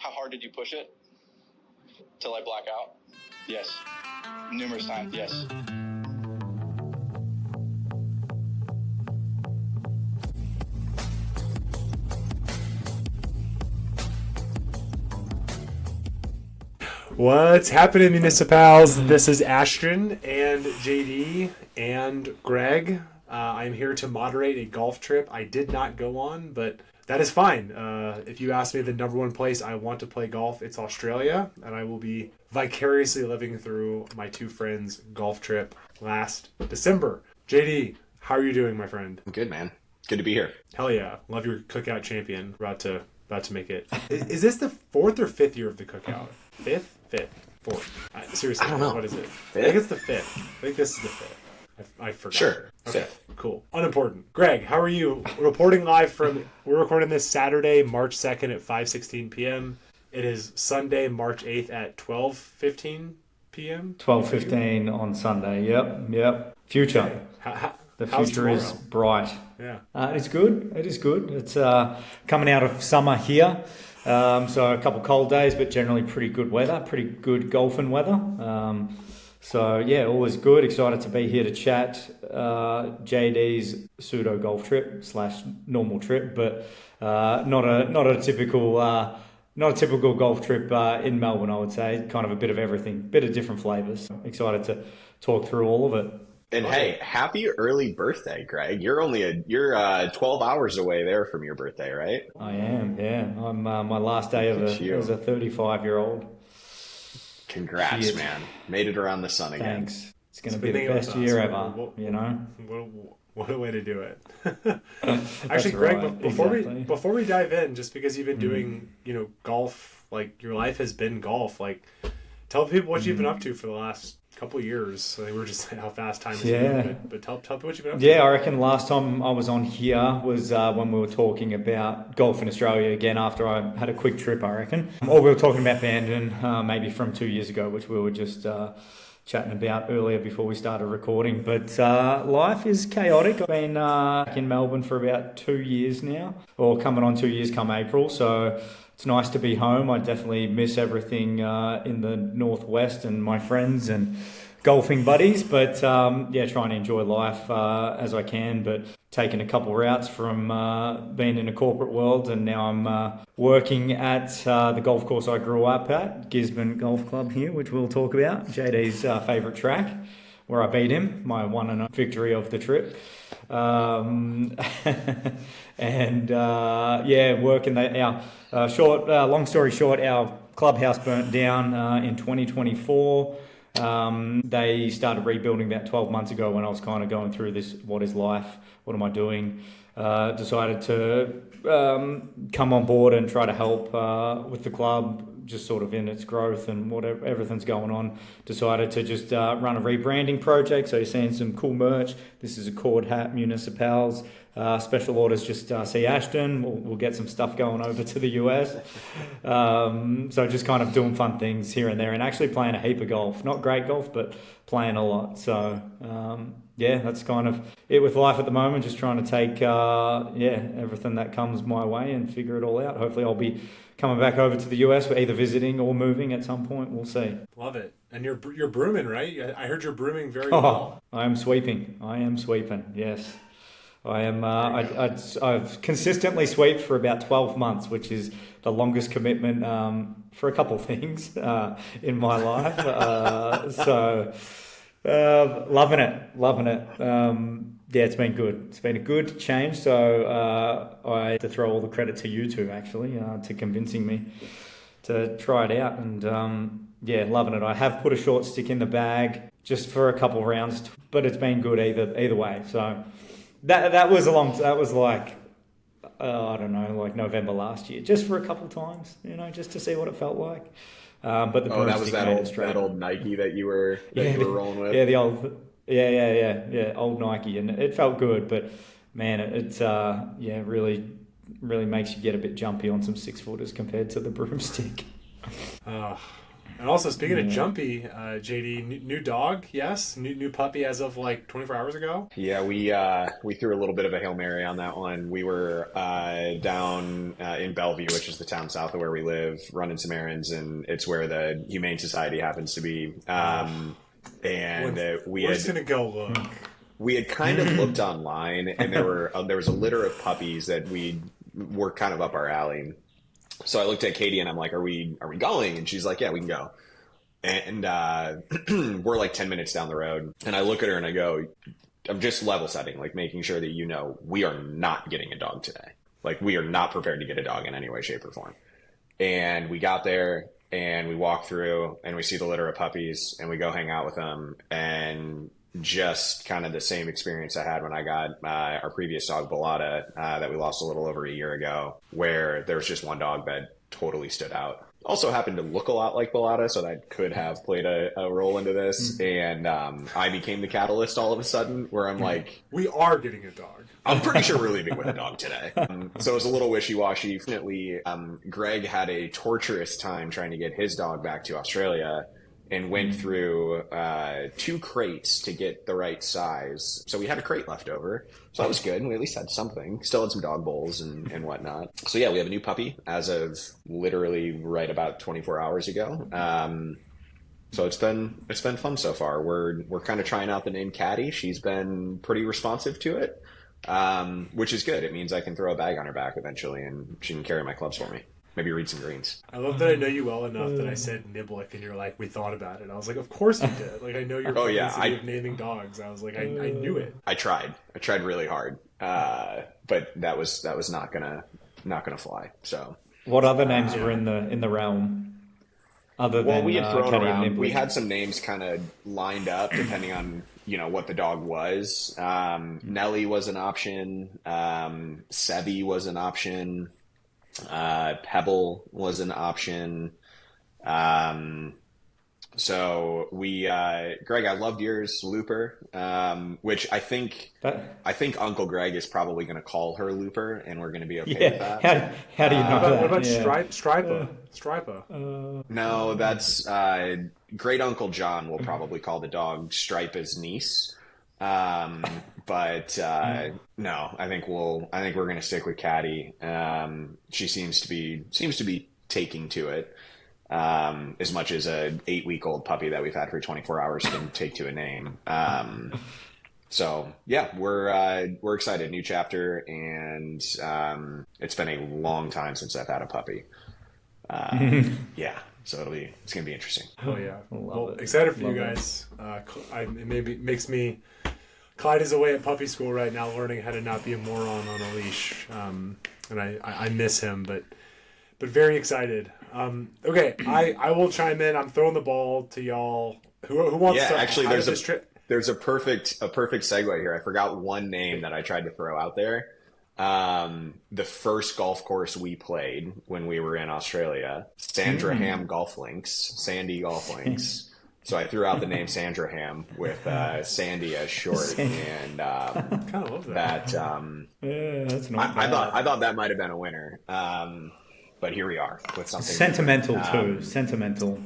How hard did you push it? Till I black out? Yes. Numerous times, yes. What's happening, Municipals? This is Ashton and JD and Greg. I'm here to moderate a golf trip I did not go on, but that is fine. If you ask me the number one place I want to play golf, it's Australia, and I will be vicariously living through my two friends' golf trip last December. JD, how are you doing, my friend? I'm good, man. Good to be here. Hell yeah. Love your cookout champion. About to make it. Is this the fourth or fifth year of the cookout? Fifth? Fourth. Seriously, I don't know. What is it? Fifth? I think it's the fifth. I think this is the fifth. I forgot. Sure. Okay, Fifth. cool. Unimportant. Greg, how are you? Reporting live from... We're recording this Saturday, March 2nd at 5:16 p.m. It is Sunday, March 8th at 12:15 p.m. 12:15 on Sunday. Yep. Future. The future is bright. Yeah. It's good. It is good. It's coming out of summer here. So a couple cold days, but generally pretty good weather, pretty good golfing weather. So yeah, always good. Excited to be here to chat JD's pseudo golf trip / normal trip, but not a typical golf trip in Melbourne. I would say kind of a bit of everything, bit of different flavors. Excited to talk through all of it. And hey, happy early birthday, Greg. You're 12 hours away there from your birthday, right? I am, yeah. I'm my last day as a 35-year-old. Congrats, man. Made it around the sun again. Thanks. It's going to be the best year ever, you know? What a way to do it. Actually, Greg, right. before we dive in, just because you've been doing, golf, like your life has been golf, like tell people what you've been up to for the last couple of years. Like, we're just how fast time is moving, but tell people what you've been up to. Yeah, I reckon last time I was on here was when we were talking about golf in Australia again after I had a quick trip, I reckon. Or we were talking about Bandon maybe from 2 years ago, which we were just chatting about earlier before we started recording. But life is chaotic. I've been in Melbourne for about 2 years now, or coming on 2 years come April, so it's nice to be home. I definitely miss everything in the northwest and my friends and golfing buddies, but trying to enjoy life as I can, but taking a couple routes from being in a corporate world, and now I'm working at the golf course I grew up at, Gisborne Golf Club here, which we'll talk about, JD's favourite track, where I beat him, my one and only victory of the trip. Working long story short, our clubhouse burnt down in 2024. They started rebuilding about 12 months ago when I was kind of going through this, what is life, what am I doing? Decided to come on board and try to help with the club, just sort of in its growth and whatever everything's going on. Decided to just run a rebranding project. So you're seeing some cool merch. This is a cord hat, Municipals. Special orders, just see Ashton. We'll get some stuff going over to the US. So just kind of doing fun things here and there, and actually playing a heap of golf. Not great golf, but playing a lot. So that's kind of it with life at the moment. Just trying to take everything that comes my way and figure it all out. Hopefully I'll be coming back over to the US, for either visiting or moving at some point. We'll see. Love it. And you're brooming, right? I heard you're brooming very well. I am sweeping. Yes. I am. I've consistently swept for about 12 months, which is the longest commitment for a couple of things in my life. Loving it. It's been good. It's been a good change. So I have to throw all the credit to you two, actually, to convincing me to try it out. And loving it. I have put a short stick in the bag just for a couple of rounds, but it's been good either way. So. That was like I don't know, like November last year, just for a couple times, just to see what it felt like. But the that was that old Nike that you were rolling with. Yeah, the old old Nike, and it felt good. But man, it's really makes you get a bit jumpy on some 6-footers compared to the broomstick. And also, speaking of jumpy, JD, new dog, yes? New puppy as of like 24 hours ago? Yeah, we threw a little bit of a Hail Mary on that one. We were down in Bellevue, which is the town south of where we live, running some errands, and it's where the Humane Society happens to be. We're just going to go look. We had kind of looked online, and there was a litter of puppies that we were kind of up our alley. So I looked at Katie and I'm like, are we going? And she's like, yeah, we can go. And we're like 10 minutes down the road. And I look at her and I go, I'm just level setting, like making sure that we are not getting a dog today. Like we are not prepared to get a dog in any way, shape, or form. And we got there and we walk through and we see the litter of puppies and we go hang out with them. And just kind of the same experience I had when I got our previous dog, Bellotta, that we lost a little over a year ago, where there was just one dog that totally stood out. Also happened to look a lot like Bellotta, so that could have played a role into this. And I became the catalyst all of a sudden, where I'm like... We are getting a dog. I'm pretty sure we're leaving with a dog today. So it was a little wishy-washy. Definitely, Greg had a torturous time trying to get his dog back to Australia, and went through 2 crates to get the right size. So we had a crate left over. So that was good. We at least had something. Still had some dog bowls and whatnot. So yeah, we have a new puppy as of literally right about 24 hours ago. So it's been fun so far. We're kind of trying out the name Caddy. She's been pretty responsive to it, which is good. It means I can throw a bag on her back eventually and she can carry my clubs for me. Maybe read some greens. I love that I know you well enough that I said Niblick and you're like, we thought about it. I was like, of course you did. Like, I know your propensity of naming dogs. I was like, I knew it. I tried really hard. But that was not gonna fly. So what other names were in the realm? Other than we had thrown Caddy around. and We had some names kind of lined up depending on what the dog was. Nelly was an option. Sevi was an option. Pebble was an option. So we, Greg, I loved yours, Looper, which I think Uncle Greg is probably going to call her Looper, and we're going to be okay with that. How do you know that? What about Stripa? No, that's great Uncle John will probably call the dog Stripa's niece. But no, I think we're going to stick with Caddy. She seems to be taking to it. As much as a 8-week-old puppy that we've had for 24 hours can take to a name. So yeah, we're excited. New chapter, and it's been a long time since I've had a puppy. Yeah, so it's gonna be interesting. Oh yeah, excited for you guys. It makes me. Clyde is away at puppy school right now, learning how to not be a moron on a leash, and I miss him, but very excited. Okay, I will chime in. I'm throwing the ball to y'all. Who wants to? Yeah, actually, there's a perfect segue here. I forgot one name that I tried to throw out there. The first golf course we played when we were in Australia, Sandy Golf Links. So I threw out the name Sandraham with Sandy as short, and kind of love that. That's not bad. I thought that might have been a winner, but here we are with something sentimental too. Sentimental.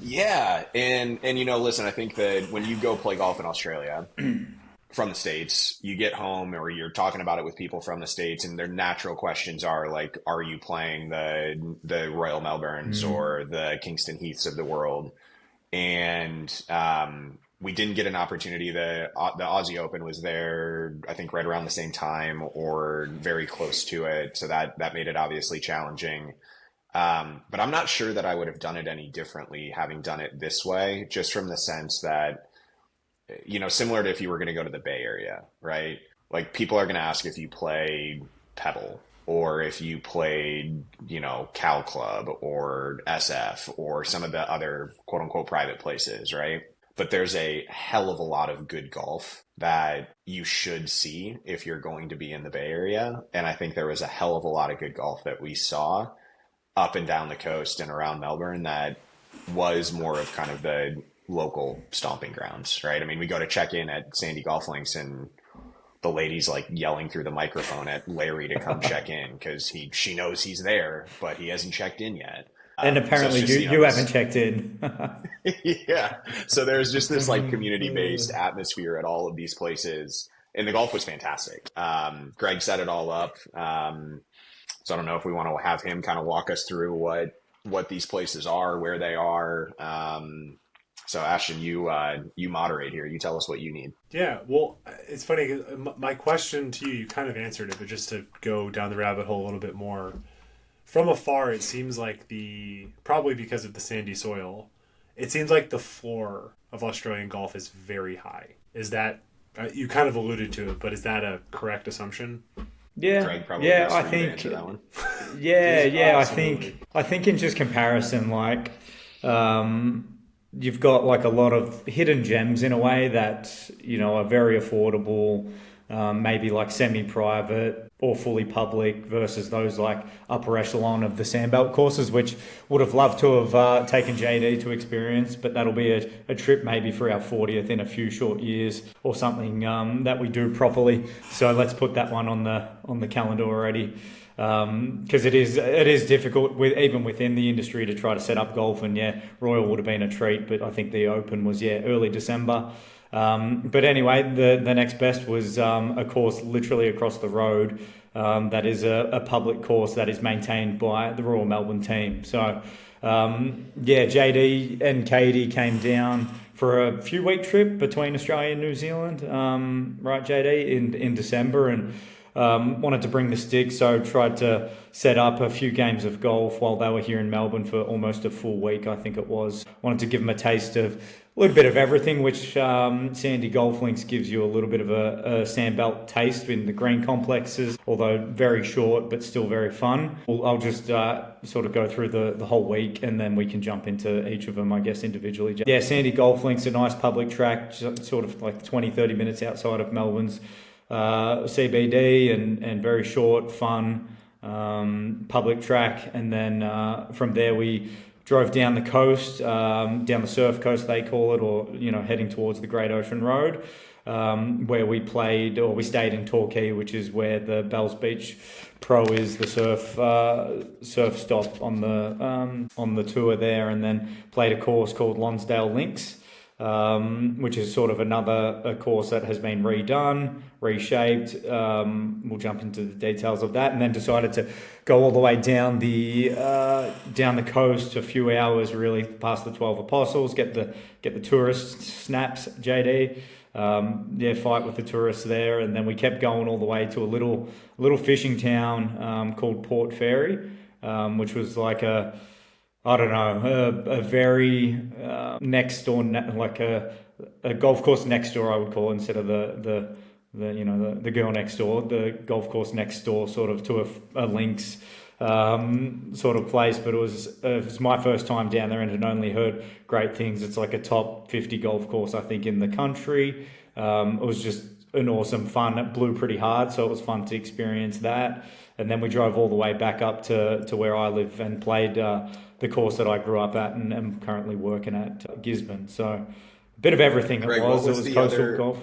Yeah, and listen, I think that when you go play golf in Australia from the States, you get home or you're talking about it with people from the States, and their natural questions are like, "Are you playing the Royal Melbournes or the Kingston Heaths of the world?" And we didn't get an opportunity. The Aussie Open was there, I think, right around the same time or very close to it. So that made it obviously challenging. But I'm not sure that I would have done it any differently having done it this way, just from the sense that, similar to if you were going to go to the Bay Area, right? Like people are going to ask if you play Pebble, or if you played, Cal Club or SF or some of the other quote unquote private places, right? But there's a hell of a lot of good golf that you should see if you're going to be in the Bay Area. And I think there was a hell of a lot of good golf that we saw up and down the coast and around Melbourne that was more of kind of the local stomping grounds, right? I mean, we go to check in at Sandy Golf Links and the lady's like yelling through the microphone at Larry to come check in because she knows he's there, but he hasn't checked in yet. And apparently you haven't checked in. Yeah. So there's just this like community-based atmosphere at all of these places. And the golf was fantastic. Greg set it all up. So I don't know if we want to have him kind of walk us through what these places are, where they are. So Ashton, you moderate here. You tell us what you need. Yeah, well, it's funny. My question to you, you kind of answered it, but just to go down the rabbit hole a little bit more. From afar, it seems like probably because of the sandy soil, it seems like the floor of Australian golf is very high. Is that, you kind of alluded to it, but is that a correct assumption? Yeah, Craig probably I think, that one. I think in just comparison, like, you've got like a lot of hidden gems in a way that, are very affordable, maybe like semi-private or fully public versus those like upper echelon of the sandbelt courses, which would have loved to have taken JD to experience, but that'll be a trip maybe for our 40th in a few short years or something that we do properly. So let's put that one on the calendar already. Because it is difficult even within the industry to try to set up golf, and Royal would have been a treat, but I think the Open was early December. But anyway, the next best was a course literally across the road that is a public course that is maintained by the Royal Melbourne team. So JD and Katie came down for a few week trip between Australia and New Zealand, right, JD, in December, and wanted to bring the stick, so tried to set up a few games of golf while they were here in Melbourne for almost a full week, I think it was. Wanted to give them a taste of a little bit of everything, which Sandy Golf Links gives you a little bit of a sandbelt taste in the green complexes, although very short but still very fun. I'll just sort of go through the whole week, and then we can jump into each of them, I guess, individually. Yeah, Sandy Golf Links, a nice public track, sort of like 20-30 minutes outside of Melbourne's CBD, and very short, fun public track. And then from there we drove down the coast, down the surf coast they call it, or heading towards the Great Ocean Road, where we stayed in Torquay, which is where the Bells Beach Pro is, the surf stop on the tour there, and then played a course called Lonsdale Links, which is sort of a course that has been redone, reshaped. We'll jump into the details of that, and then decided to go all the way down the coast, a few hours really past the 12 Apostles, get the tourist snaps, JD. Fight with the tourists there, and then we kept going all the way to a little fishing town called Port Fairy, which was like a very next door, like a golf course next door, I would call it, instead of the girl next door, the golf course next door, sort of to a links sort of place. But it was my first time down there, and had only heard great things. It's like a top 50 golf course, I think, in the country. It was just an awesome fun. It blew pretty hard, so it was fun to experience that. And then we drove all the way back up to where I live and played the course that I grew up at and am currently working at, Gisborne. So a bit of everything. Greg, it was coastal golf.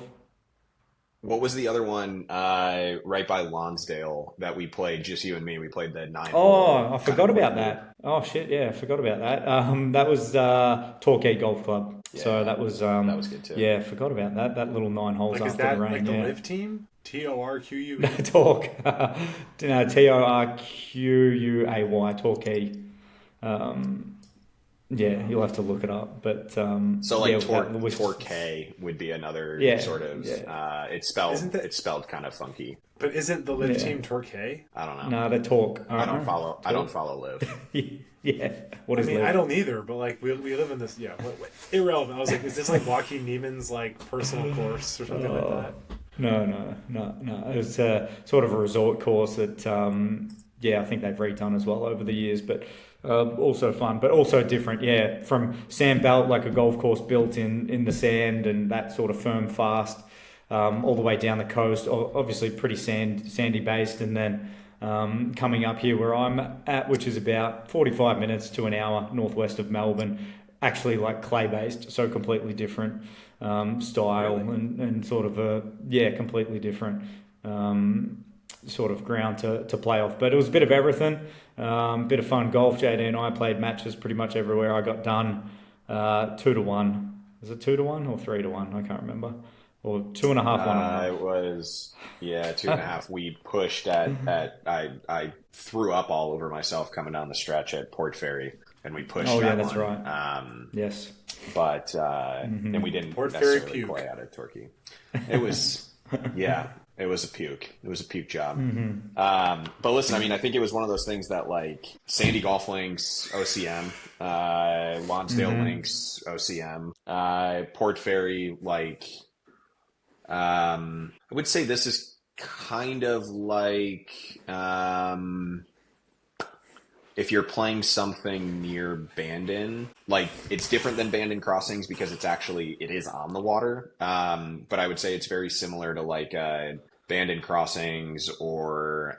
What was the other one right by Lonsdale that we played, just you and me? We played the 9. Oh, I forgot about that. Oh, shit, yeah, I forgot about that. That was Torquay Golf Club. Yeah, so that was good too. Yeah, forgot about that. That little 9 holes like, after the rain. Like the live team? TORQU? Torquay. TORQUAY, Torquay. Yeah, you'll have to look it up, but so like Torquay would be another sort of. Yeah. It's spelled kind of funky. But isn't the live team Torquay? I don't know. No, they're Torque. I don't follow live. Yeah. What is live? I don't either. But like we live in this. Yeah. Irrelevant. I was like, is this like Joaquin Neiman's like personal course or something like that? No. It was sort of a resort course that I think they've redone as well over the years, but. Also fun, but also different, from sandbelt, like a golf course built in the sand and that sort of firm fast, all the way down the coast, obviously pretty sandy based, and then coming up here where I'm at, which is about 45 minutes to an hour northwest of Melbourne, actually like clay based, so completely different style. Really? and sort of completely different sort of ground to play off, but it was a bit of everything. Bit of fun golf. JD and I played matches pretty much everywhere. I got done 2-1. Is it 2-1 or 3-1? I can't remember. Or 2.5, 1.5. It was 2.5. We pushed I threw up all over myself coming down the stretch at Port Ferry, and we pushed. Oh, that yeah, that's one. right. Yes, but and we didn't Port Ferry necessarily puke. play out of Torquay. It was it was a puke. It was a puke job. But listen, I mean, I think it was one of those things that like Sandy Golf Links, OCM, Lonsdale Links, OCM, Port Ferry, like. I would say this is kind of like if you're playing something near Bandon, like it's different than Bandon Crossings because it is on the water. But I would say it's very similar to like Bandon Crossings or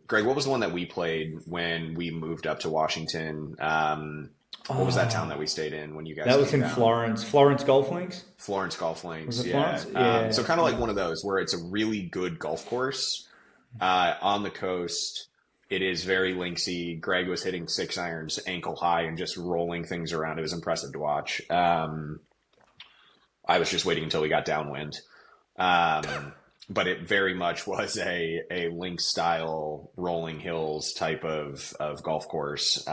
Greg, what was the one that we played when we moved up to Washington? What was that town that we stayed in when you guys? That was came in down? Florence. Florence Golf Links. Florence Golf Links. Was it Yeah. Florence? Yeah. So kind of like one of those where it's a really good golf course on the coast. It is very linksy. Greg was hitting 6 irons ankle high and just rolling things around. It was impressive to watch. I was just waiting until we got downwind. But it very much was a link style rolling hills type of golf course.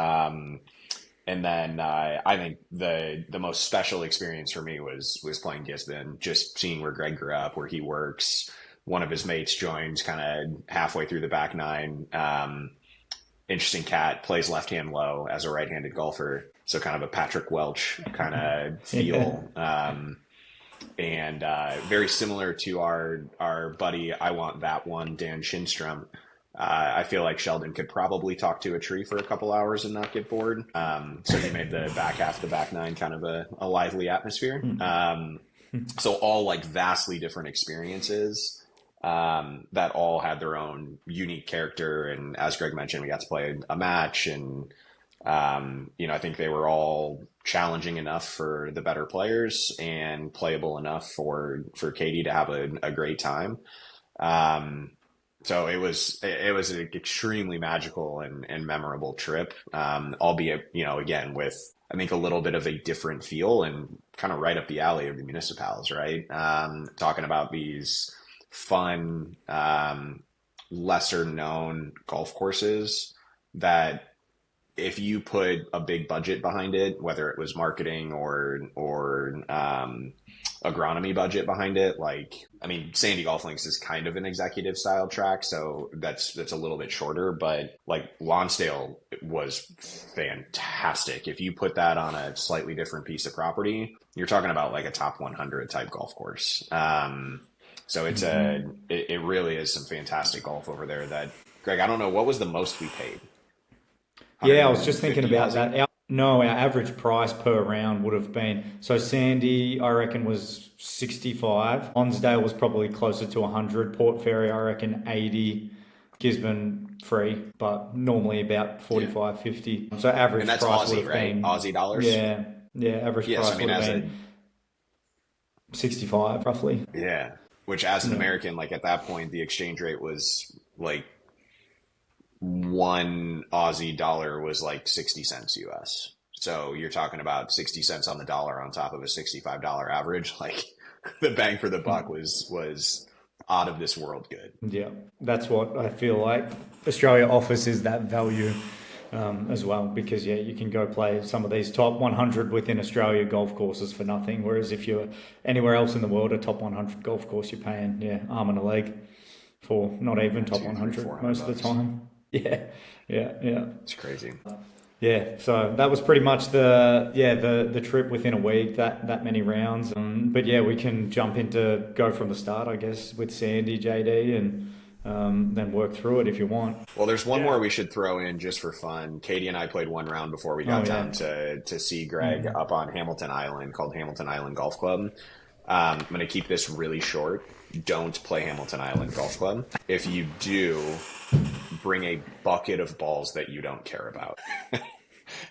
And then I think the most special experience for me was playing Gisborne, just seeing where Greg grew up, where he works. One of his mates joins kind of halfway through the back nine. Interesting cat, plays left-hand low as a right-handed golfer. So kind of a Patrick Welch kind of feel. And very similar to our buddy, I Want That One, Dan Shinstrom. I feel like Sheldon could probably talk to a tree for a couple hours and not get bored. So he made the back half of the back nine kind of a lively atmosphere. So all like vastly different experiences that all had their own unique character. And as Greg mentioned, we got to play a match and, I think they were all challenging enough for the better players and playable enough for Katie to have a great time. So it was an extremely magical and memorable trip, albeit, again, with, I think, a little bit of a different feel and kind of right up the alley of the Municipals, right? Talking about these fun, lesser known golf courses that if you put a big budget behind it, whether it was marketing or agronomy budget behind it, like, I mean, Sandy Golf Links is kind of an executive style track, so that's a little bit shorter, but like Lonsdale was fantastic. If you put that on a slightly different piece of property, you're talking about like a top 100 type golf course. So it's it really is some fantastic golf over there that, Greg, I don't know, what was the most we paid? Yeah, I was just thinking about that. Our average price per round would have been, so Sandy, I reckon, was 65. Lonsdale was probably closer to 100. Port Ferry, I reckon, 80. Gisborne, free, but normally about 45, 50. So average and that's price Aussie, would have right? been... Aussie dollars? Yeah, average price would have been 65, roughly. Yeah, which as an American, like at that point, the exchange rate was like 1 Aussie dollar was like 60 cents US. So you're talking about 60 cents on the dollar on top of a $65 average. Like the bang for the buck was out of this world good. Yeah, that's what I feel like Australia offers, is that value as well, because you can go play some of these top 100 within Australia golf courses for nothing, whereas if you're anywhere else in the world, a top 100 golf course, you're paying arm and a leg for not even top 100 most of the time. Yeah. It's crazy. Yeah, so that was pretty much the trip within a week, that many rounds. But we can go from the start, I guess, with Sandy, JD, and then work through it if you want. Well, there's one more we should throw in just for fun. Katie and I played one round before we got down to see Greg up on Hamilton Island, called Hamilton Island Golf Club. I'm going to keep this really short. Don't play Hamilton Island Golf Club. If you do, bring a bucket of balls that you don't care about.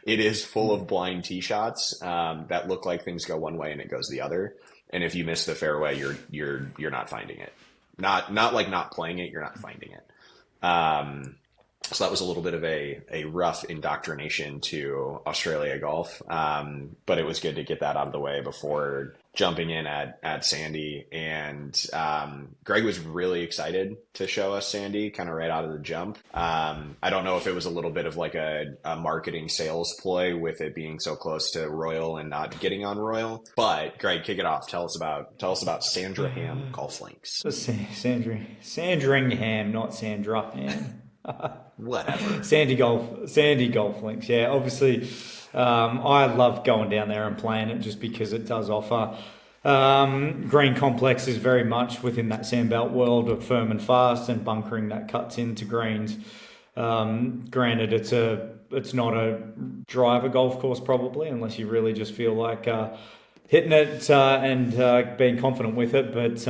It is full of blind tee shots that look like things go one way and it goes the other. And if you miss the fairway, you're not finding it. Not like not playing it, you're not finding it. So that was a little bit of a rough indoctrination to Australia golf. But it was good to get that out of the way before jumping in at Sandy. And Greg was really excited to show us Sandy kind of right out of the jump. I don't know if it was a little bit of like a marketing sales ploy with it being so close to Royal and not getting on Royal. But Greg, kick it off. Tell us about Sandringham Golf Links. Sandringham, not Sandringham. Whatever. Sandy Golf Links. Yeah, obviously, I love going down there and playing it just because it does offer. Green complex is very much within that sandbelt world of firm and fast and bunkering that cuts into greens. Granted, it's not a driver golf course probably, unless you really just feel like hitting it and being confident with it. But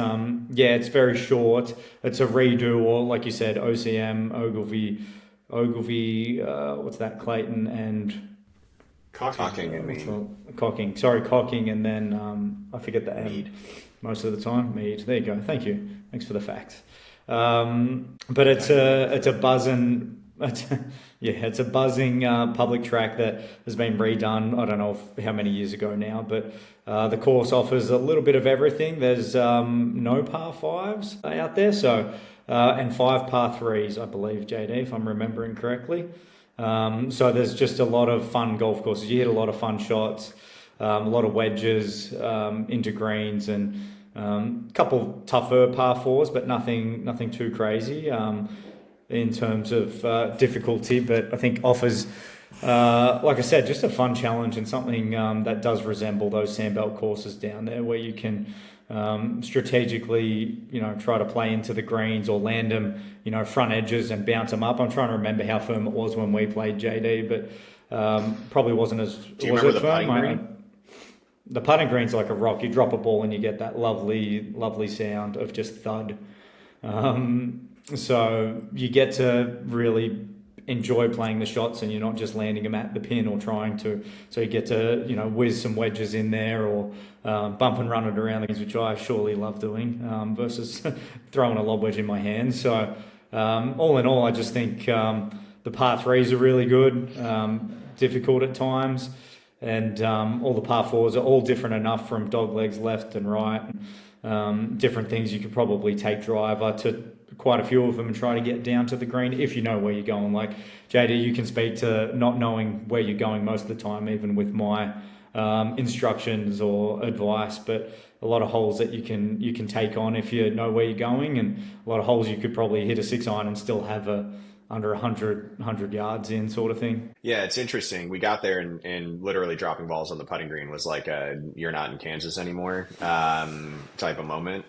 yeah, it's very short. It's a redo, or like you said, OCM, Ogilvy, what's that, Clayton and Cocking and Mead. Cocking, and then I forget the Mead. Most of the time, Mead. There you go. Thank you. Thanks for the facts. But it's a buzzing. It's a buzzing public track that has been redone. I don't know how many years ago now, but the course offers a little bit of everything. There's no par fives out there, so and 5 par threes, I believe, JD, if I'm remembering correctly. So there's just a lot of fun golf courses. You hit a lot of fun shots, a lot of wedges into greens, and a couple tougher par fours, but nothing too crazy in terms of difficulty. But I think offers, like I said, just a fun challenge and something that does resemble those sandbelt courses down there, where you can strategically, try to play into the greens or land them, front edges and bounce them up. I'm trying to remember how firm it was when we played, JD, but probably wasn't as. Do you remember the putting green? The putting green's like a rock. You drop a ball and you get that lovely sound of just thud. So you get to really enjoy playing the shots, and you're not just landing them at the pin or trying to. So you get to, whiz some wedges in there, or bump and run it around the greens, which I surely love doing, versus throwing a lob wedge in my hand. So all in all, I just think the par threes are really good, difficult at times, and all the par fours are all different enough, from dog legs left and right, different things. You could probably take driver to quite a few of them and try to get down to the green if you know where you're going. Like JD, you can speak to not knowing where you're going most of the time, even with my instructions or advice. But a lot of holes that you can take on if you know where you're going, and a lot of holes you could probably hit a 6-iron and still have under 100 yards in, sort of thing. Yeah, it's interesting. We got there and literally dropping balls on the putting green was like a "you're not in Kansas anymore" type of moment.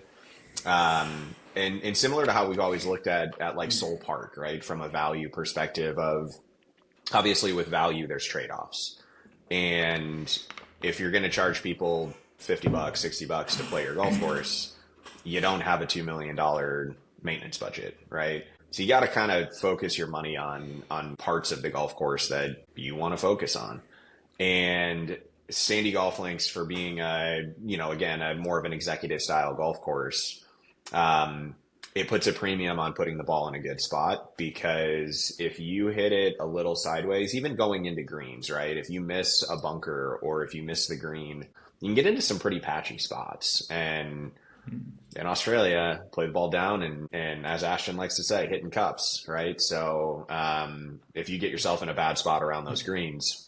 And similar to how we've always looked at like Soul Park, right? From a value perspective of, obviously with value, there's trade-offs. And if you're going to charge people $50, $60 to play your golf course, you don't have a $2 million maintenance budget, right? So you got to kind of focus your money on parts of the golf course that you want to focus on. And Sandy Golf Links, for being a more of an executive style golf course, it puts a premium on putting the ball in a good spot, because if you hit it a little sideways, even going into greens, right? If you miss a bunker or if you miss the green, you can get into some pretty patchy spots. And in Australia, play the ball down and as Ashton likes to say, hitting cups, right? So if you get yourself in a bad spot around those greens,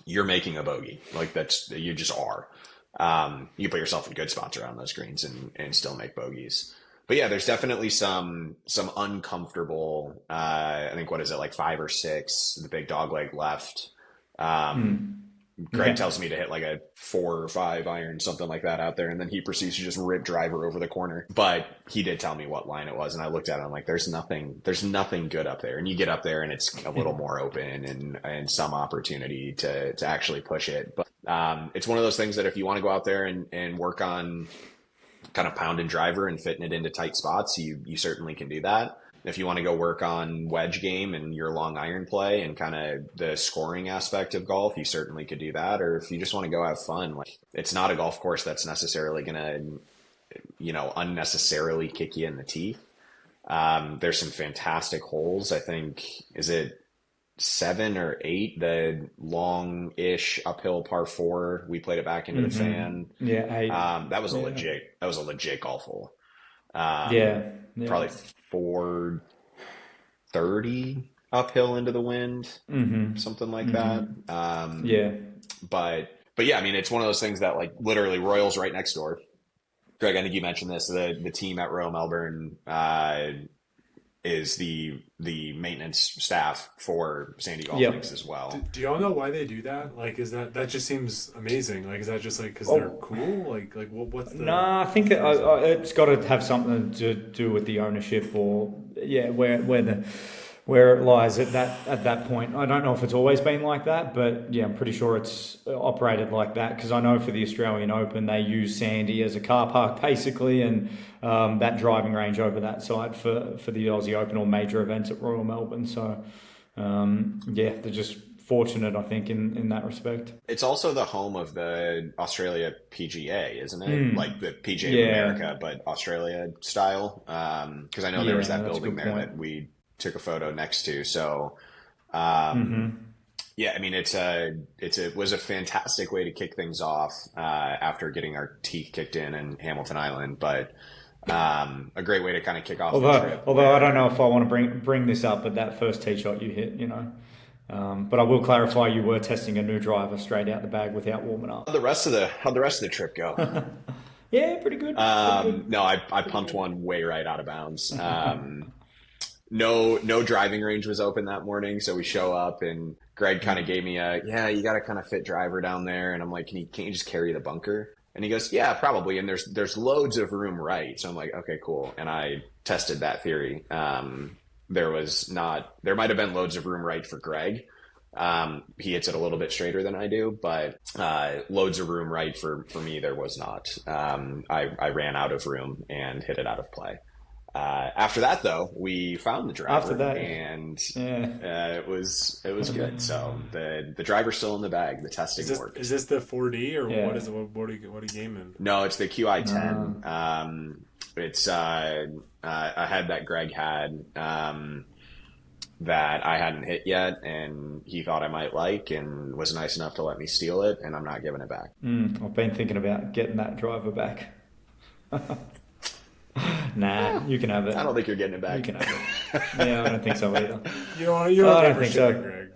you're making a bogey. Like you just are. You put yourself in good spots around those greens and still make bogeys. But yeah, there's definitely some uncomfortable, I think, what is it, like 5 or 6, the big dog leg left. Greg tells me to hit like a 4 or 5 iron, something like that out there. And then he proceeds to just rip driver over the corner. But he did tell me what line it was. And I looked at it, I'm like, there's nothing good up there. And you get up there and it's a little more open and some opportunity to actually push it. But it's one of those things that if you want to go out there and work on kind of pounding driver and fitting it into tight spots, you certainly can do that. If you want to go work on wedge game and your long iron play and kind of the scoring aspect of golf, you certainly could do that. Or if you just want to go have fun, like, it's not a golf course that's necessarily going to, unnecessarily kick you in the teeth. There's some fantastic holes. I think, is it 7 or 8, the long-ish uphill par 4? We played it back into the fan. Yeah, 8. That was a legit golf hole. Yeah. Probably 430 uphill into the wind, something like that. But yeah, I mean, it's one of those things that, like, literally Royal's right next door. Greg, I think you mentioned this. The team at Royal Melbourne is the maintenance staff for Sandy Golf Links as well. Do y'all know why they do that? Like, is that just seems amazing? Like, is that just like because they're cool? Like what's the? Nah, I think it's got to have something to do with the ownership, or where it lies at that point. I don't know if it's always been like that, but yeah, I'm pretty sure it's operated like that, because I know for the Australian Open they use Sandy as a car park basically, and that driving range over that side for the Aussie Open or major events at Royal Melbourne. So they're just fortunate, I think, in that respect. It's also the home of the Australia PGA, isn't it? Like the PGA of America, but Australia style. Because I know there was that building there that we took a photo next to. So, yeah, I mean, it was a fantastic way to kick things off after getting our teeth kicked in Hamilton Island, but a great way to kind of kick off the trip. Although I don't know if I want to bring this up, but that first tee shot you hit, but I will clarify, you were testing a new driver straight out the bag without warming up. How'd the rest of the trip go? Yeah, pretty good. No, I pumped one way right out of bounds. No driving range was open that morning, so we show up and Greg kind of gave me you got to kind of fit driver down there, and I'm like, can't you just carry the bunker? And he goes, yeah, probably, and there's loads of room right. So I'm like, okay, cool. And I tested that theory. There might have been loads of room right for Greg. He hits it a little bit straighter than I do, but loads of room right for me there was not. I ran out of room and hit it out of play. After that, though, we found the driver, and it was good. So the driver's still in the bag. The testing worked. Is this the 4D or what is it? What are you gaming? No, it's the QI10. It's a head that Greg had that I hadn't hit yet, and he thought I might like, and was nice enough to let me steal it, and I'm not giving it back. I've been thinking about getting that driver back. Nah, you can have it. I don't think you're getting it back. You can have it. Yeah, I don't think so either. You don't think so, Greg.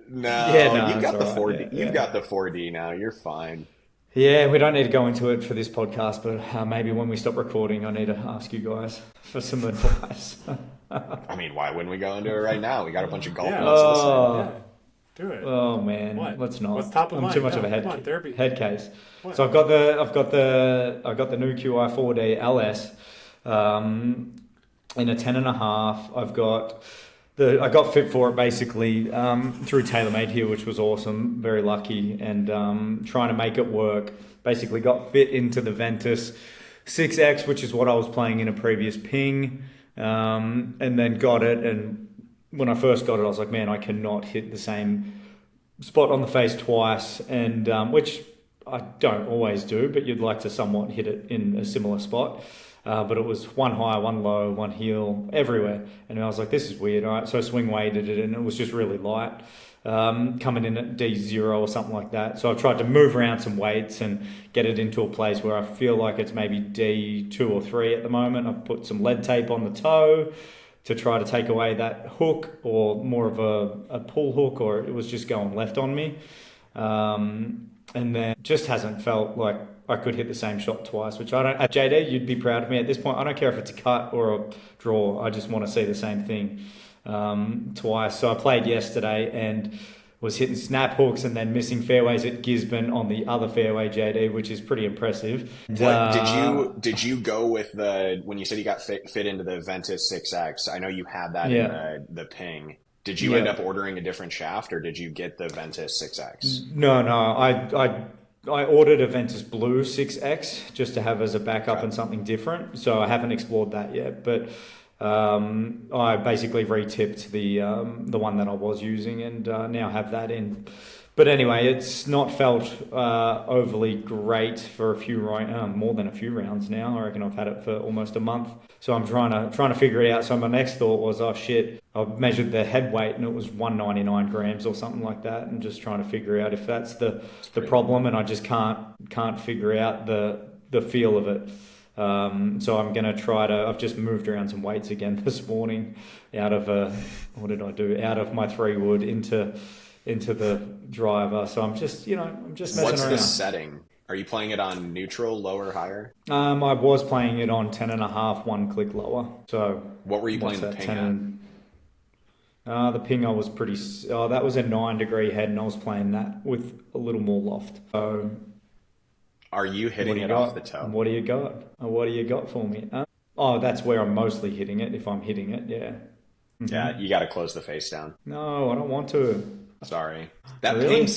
No, you've got the 4D. You've got the 4D now. You're fine. Yeah, we don't need to go into it for this podcast, but maybe when we stop recording, I need to ask you guys for some advice. I mean, why wouldn't we go into it right now? We got a bunch of golf nuts listening. Do it. Oh man, let's not. What's top of mind? I'm too much of a head case. What? So I've got the new QI 4D LS in a 10.5. I got fit for it basically through TaylorMade here, which was awesome. Very lucky, and trying to make it work. Basically got fit into the Ventus 6X, which is what I was playing in a previous ping, and then got it. And when I first got it, I was like, man, I cannot hit the same spot on the face twice, and which I don't always do, but you'd like to somewhat hit it in a similar spot. But it was one high, one low, one heel, everywhere. And I was like, this is weird. All right, so I swing weighted it, and it was just really light, coming in at D0 or something like that. So I've tried to move around some weights and get it into a place where I feel like it's maybe D2 or 3 at the moment. I've put some lead tape on the toe to try to take away that hook, or more of a pull hook, or it was just going left on me. And then just hasn't felt like I could hit the same shot twice, which I don't. JD, you'd be proud of me at this point. I don't care if it's a cut or a draw. I just want to see the same thing twice. So I played yesterday and was hitting snap hooks and then missing fairways at Gisborne on the other fairway, JD, which is pretty impressive. Did you go with when you said you got fit into the Ventus 6X? I know you had that in the ping. Did you end up ordering a different shaft, or did you get the Ventus 6X? No. I ordered a Ventus Blue 6X just to have as a backup and something different. So I haven't explored that yet, but I basically re-tipped the one that I was using, and now have that in. But anyway, it's not felt overly great for more than a few rounds now. I reckon I've had it for almost a month. So I'm trying to figure it out. So my next thought was, oh shit, I measured the head weight and it was 199 grams or something like that, and just trying to figure out if that's the problem, and I just can't figure out the feel of it. So I'm going to I've just moved around some weights again this morning out of what did I do? Out of my 3-wood into the driver. So I'm just messing around. What's the setting? Are you playing it on neutral, lower, higher? I was playing it on 10.5, 1 click lower. So what were you playing the ping at? The ping I was that was a 9-degree head, and I was playing that with a little more loft. So are you hitting it off the toe? What do you got? What do you got for me? That's where I'm mostly hitting it, if I'm hitting it, yeah. Mm-hmm. Yeah, you got to close the face down. No, I don't want to. Sorry. That really?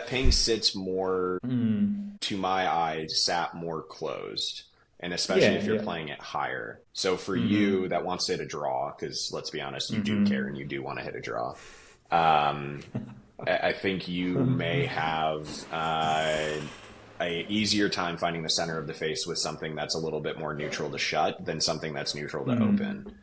ping sits more, to my eyes, sat more closed. And especially if you're playing it higher. So for you that wants to hit a draw, because let's be honest, you do care and you do want to hit a draw. I think you may have a easier time finding the center of the face with something that's a little bit more neutral to shut than something that's neutral to open.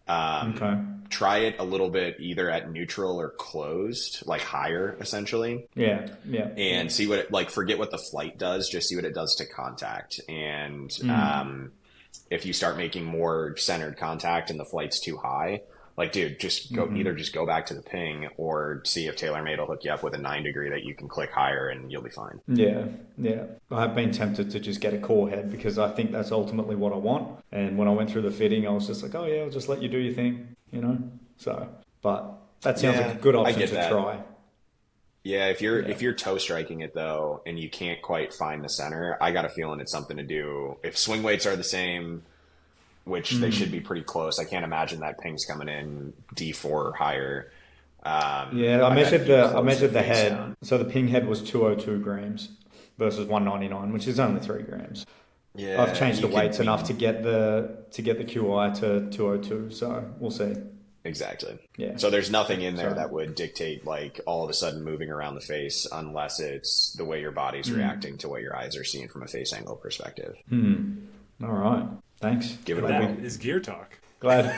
Okay. Try it a little bit either at neutral or closed, like higher, essentially. Yeah. And see what it, forget what the flight does, just see what it does to contact. And if you start making more centered contact and the flight's too high, dude, just go either just go back to the ping or see if TaylorMade will hook you up with a 9-degree that you can click higher and you'll be fine. Yeah. I've been tempted to just get a core head because I think that's ultimately what I want. And when I went through the fitting, I was just like, oh yeah, I'll just let you do your thing, So, but that sounds like a good option to try. Yeah, if you're toe striking it though, and you can't quite find the center, I got a feeling it's something to do. If swing weights are the same, which they should be pretty close. I can't imagine that ping's coming in D4 or higher. I measured the head. Down. So the ping head was 202 grams versus 199, which is only 3 grams. Yeah, I've changed the weights enough to get the QI to 202. So we'll see. Exactly. Yeah. So there's nothing in there that would dictate all of a sudden moving around the face, unless it's the way your body's reacting to what your eyes are seeing from a face angle perspective. All right. Thanks. Give it that is Gear Talk. Glad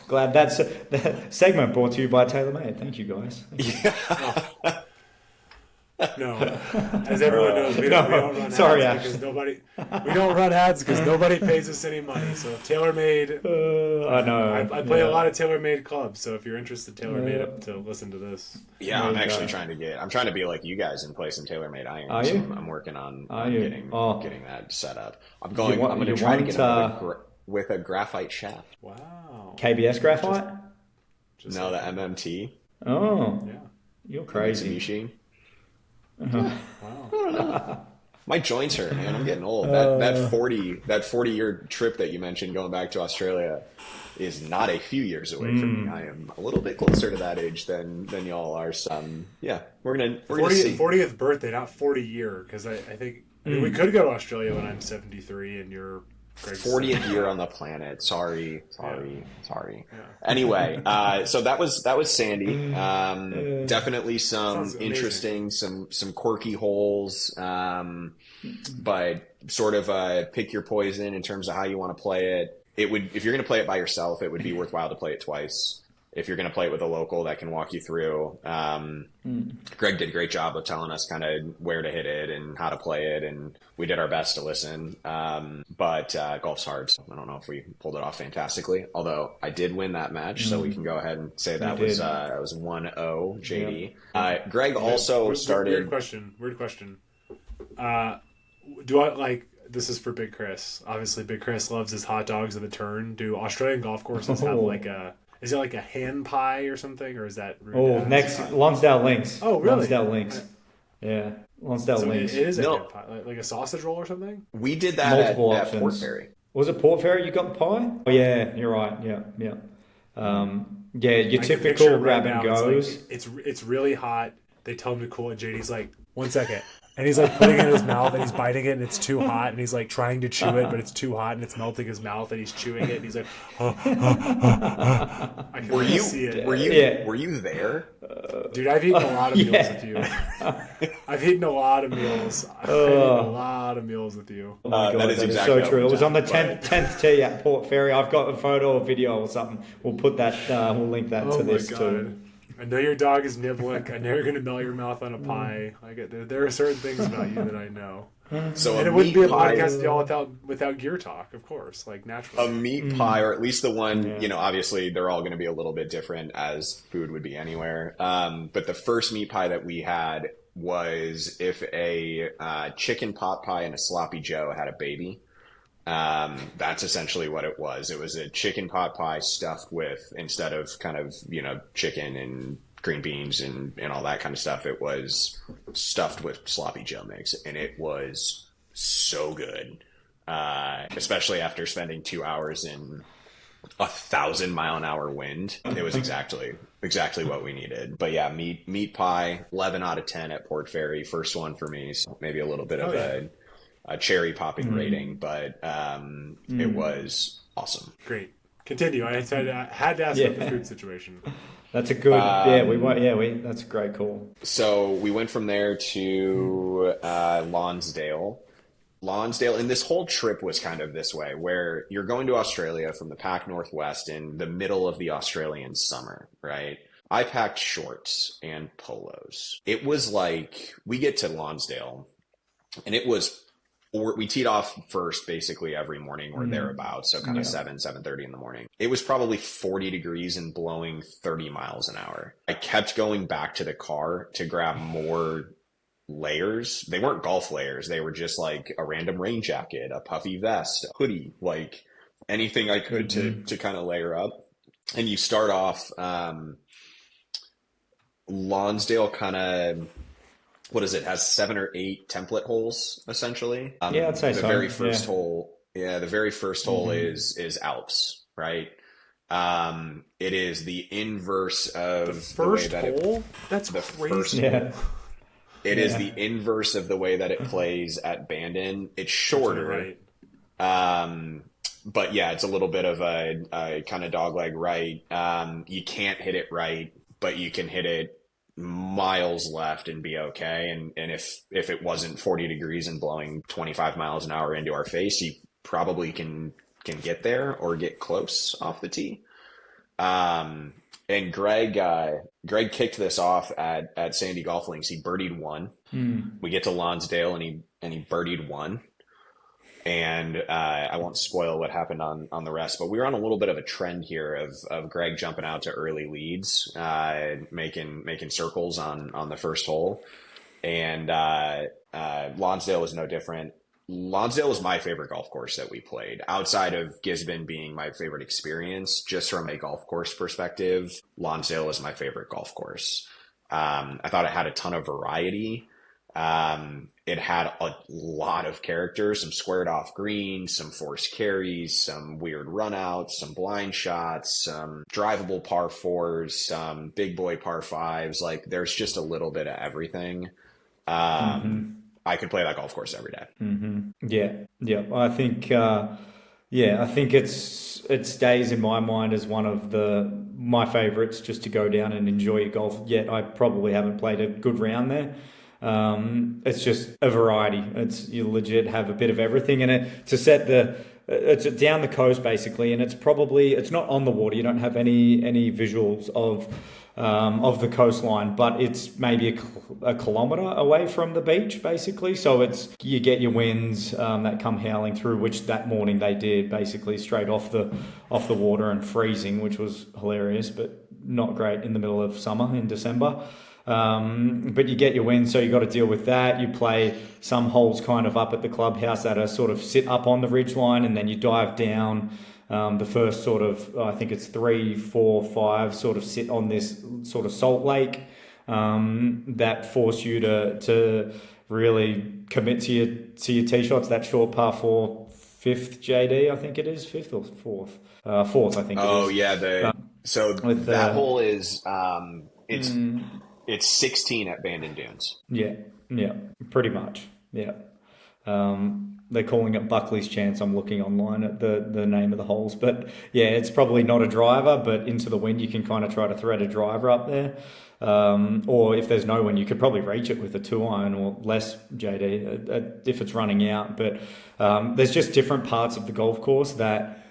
that's the segment brought to you by TaylorMade. Thank you, guys. Yeah. No, as everyone knows, we don't run ads because we don't run ads because nobody pays us any money. So TaylorMade, I know. I play a lot of TaylorMade clubs. So if you're interested, TaylorMade to listen to this. Yeah, I'm actually trying to be like you guys and play some TaylorMade irons. Are you? I'm working on getting that set up. I'm going to try to get with a graphite shaft. Wow. KBS graphite? No, the MMT. Oh, yeah. You're crazy. Mitsubishi. Wow. My joints hurt, man. I'm getting old. That 40-year trip that you mentioned going back to Australia is not a few years away from me. I am a little bit closer to that age than y'all are. So we're gonna see. 40th birthday, not 40-year, because I think we could go to Australia when I'm 73 and you're 40th year on the planet. Sorry. Yeah. Anyway, so that was Sandy. Definitely some interesting, some quirky holes, but sort of pick your poison in terms of how you want to play it. If you're going to play it by yourself, it would be worthwhile to play it twice. If you're going to play it with a local that can walk you through, Greg did a great job of telling us kind of where to hit it and how to play it, and we did our best to listen. But golf's hard. So I don't know if we pulled it off fantastically, although I did win that match, so we can go ahead and say that was 1-0 JD. Yeah. Greg also started. Weird question. Do I like? This is for Big Chris. Obviously, Big Chris loves his hot dogs of the turn. Do Australian golf courses have like a? Is it like a hand pie or something, or is that? Next Lonsdale Links. Oh, really? Lonsdale Links. Yeah, Lonsdale Links. It is a hand pie, like a sausage roll or something. We did that at Port Fairy. Was it Port Fairy? You got the pie? Oh yeah, you're right. Yeah. Your typical grab and goes. It's really hot. They tell him to cool it. JD's like, 1 second. And he's like putting it in his mouth and he's biting it and it's too hot and he's like trying to chew it but it's too hot and it's melting his mouth and he's chewing it and he's like, I can really see it. Were you there? Dude, I've eaten a lot of meals with you. I've eaten a lot of meals. I've eaten a lot of meals with you. Oh my God, that is exactly so true. It was on the 10th but... tee at Port Fairy. I've got a photo or video or something. We'll put that. We'll link that to this too. I know your dog is Niblick. I know you're going to melt your mouth on a pie. There are certain things about you that I know. So and it wouldn't be a podcast y'all without gear talk, of course, like naturally. A meat pie, or at least the one, you know, obviously they're all going to be a little bit different as food would be anywhere. But the first meat pie that we had was if a chicken pot pie and a sloppy Joe had a baby. That's essentially what it was. It was a chicken pot pie stuffed with, instead of kind of, you know, chicken and green beans and all that kind of stuff, it was stuffed with sloppy Joe mix, and it was so good. Especially after spending 2 hours in 1,000-mile-an-hour wind. It was exactly what we needed. But yeah, meat pie, 11 out of 10 at Port Fairy. First one for me, so maybe a little bit of a cherry popping rating, but it was awesome. Great. Continue. I had to ask about the food situation. That's a good. That's a great call. So we went from there to Lonsdale. And this whole trip was kind of this way, where you're going to Australia from the Pac Northwest in the middle of the Australian summer, right? I packed shorts and polos. It was like, we get to Lonsdale, and it was, we teed off first basically every morning or thereabouts, so kind of 7:30 in the morning. It was probably 40 degrees and blowing 30 miles an hour. I kept going back to the car to grab more layers. They weren't golf layers. They were just like a random rain jacket, a puffy vest, a hoodie, like anything I could to kind of layer up. And you start off, Lonsdale kind of, what is it, has 7 or 8 template holes essentially. I'd say the so. Very first hole, the very first hole is Alps, right? It is the inverse of the first hole. That's crazy. It is the inverse of the way that it plays at Bandon. It's shorter, right. But yeah, it's a little bit of a kind of dogleg right. You can't hit it right, but you can hit it miles left and be okay. And if it wasn't 40 degrees and blowing 25 miles an hour into our face, you probably can get there or get close off the tee. And Greg kicked this off at Sandy Golf Links. He birdied 1. We get to Lonsdale and he birdied 1. And I won't spoil what happened on the rest, but we were on a little bit of a trend here of Greg jumping out to early leads, making circles on the first hole. And Lonsdale was no different. Lonsdale was my favorite golf course that we played, outside of Gisborne being my favorite experience. Just from a golf course perspective, Lonsdale was my favorite golf course. I thought it had a ton of variety. It had a lot of characters, some squared off greens, some forced carries, some weird runouts, some blind shots, some drivable par 4s, some big boy par 5s. Like, there's just a little bit of everything. I could play that golf course every day. Yeah. I think, I think it stays in my mind as one of my favorites, just to go down and enjoy your golf. Yet I probably haven't played a good round there. It's just a variety. You legit have a bit of everything in it it's down the coast basically, and it's not on the water. You don't have any visuals of the coastline, but it's maybe a kilometre away from the beach basically. So you get your winds that come howling through, which that morning they did, basically straight off the water and freezing, which was hilarious, but not great in the middle of summer in December. But you get your win, so you got to deal with that. You play some holes kind of up at the clubhouse that are sort of sit up on the ridge line, and then you dive down. The first sort of, I think it's 3, 4, 5 sort of sit on this sort of salt lake that force you to really commit to your tee shots. That short par 4, 5th JD, I think it is 5th or 4th. 4th, I think. Oh it is. yeah, so that hole is It's 16 at Bandon Dunes. Yeah, pretty much. Yeah. They're calling it Buckley's Chance. I'm looking online at the name of the holes. But yeah, it's probably not a driver, but into the wind you can kind of try to thread a driver up there. Or if there's no wind, you could probably reach it with a 2-iron or less, JD, if it's running out. But there's just different parts of the golf course that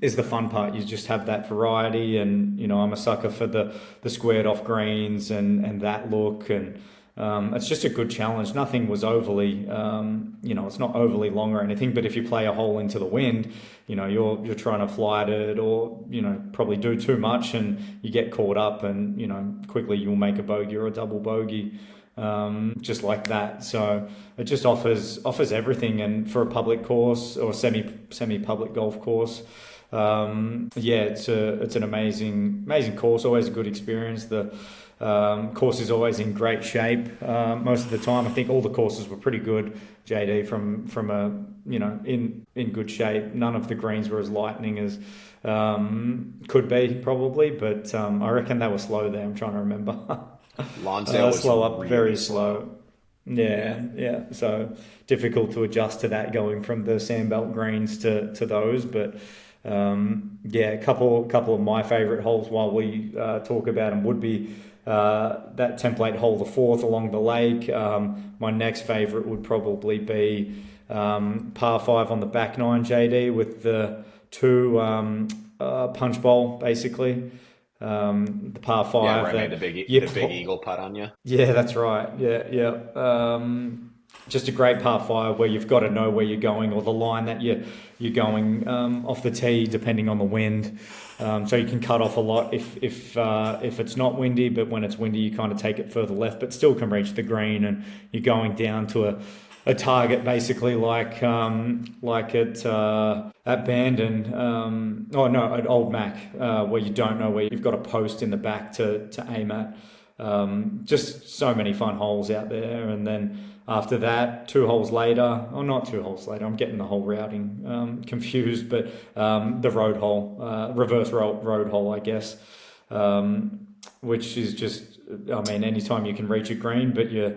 is the fun part. You just have that variety, and I'm a sucker for the squared off greens and that look, and it's just a good challenge. Nothing was overly it's not overly long or anything, but if you play a hole into the wind, you're trying to fly it, or probably do too much and you get caught up, and quickly you'll make a bogey or a double bogey, just like that. So it just offers everything, and for a public course or semi public golf course, it's an amazing course. Always a good experience. The course is always in great shape most of the time. I think all the courses were pretty good, JD, from a in good shape. None of the greens were as lightning as could be probably, but I reckon they were slow there. I'm trying to remember. Lonsdale was slow up, really very slow. Yeah. So difficult to adjust to that, going from the sandbelt greens to those. But a couple of my favourite holes while we talk about them would be that template hole, the 4th along the lake. My next favourite would probably be par 5 on the back 9, JD, with the 2 punch bowl, basically. The par 5. Yeah, where I made the big eagle putt on you. Yeah, that's right. Yeah. Just a great par 5 where you've got to know where you're going, or the line that you're going off the tee, depending on the wind. So you can cut off a lot if it's not windy, but when it's windy, you kind of take it further left, but still can reach the green, and you're going down to a target, basically like at Bandon, at Old Mac, where you don't know where you've got a post in the back to aim at. Just so many fun holes out there. And then after that, 2 holes later, or not 2 holes later, I'm getting the whole routing confused, but the road hole, reverse road hole, I guess, which is just, anytime you can reach a green, but you're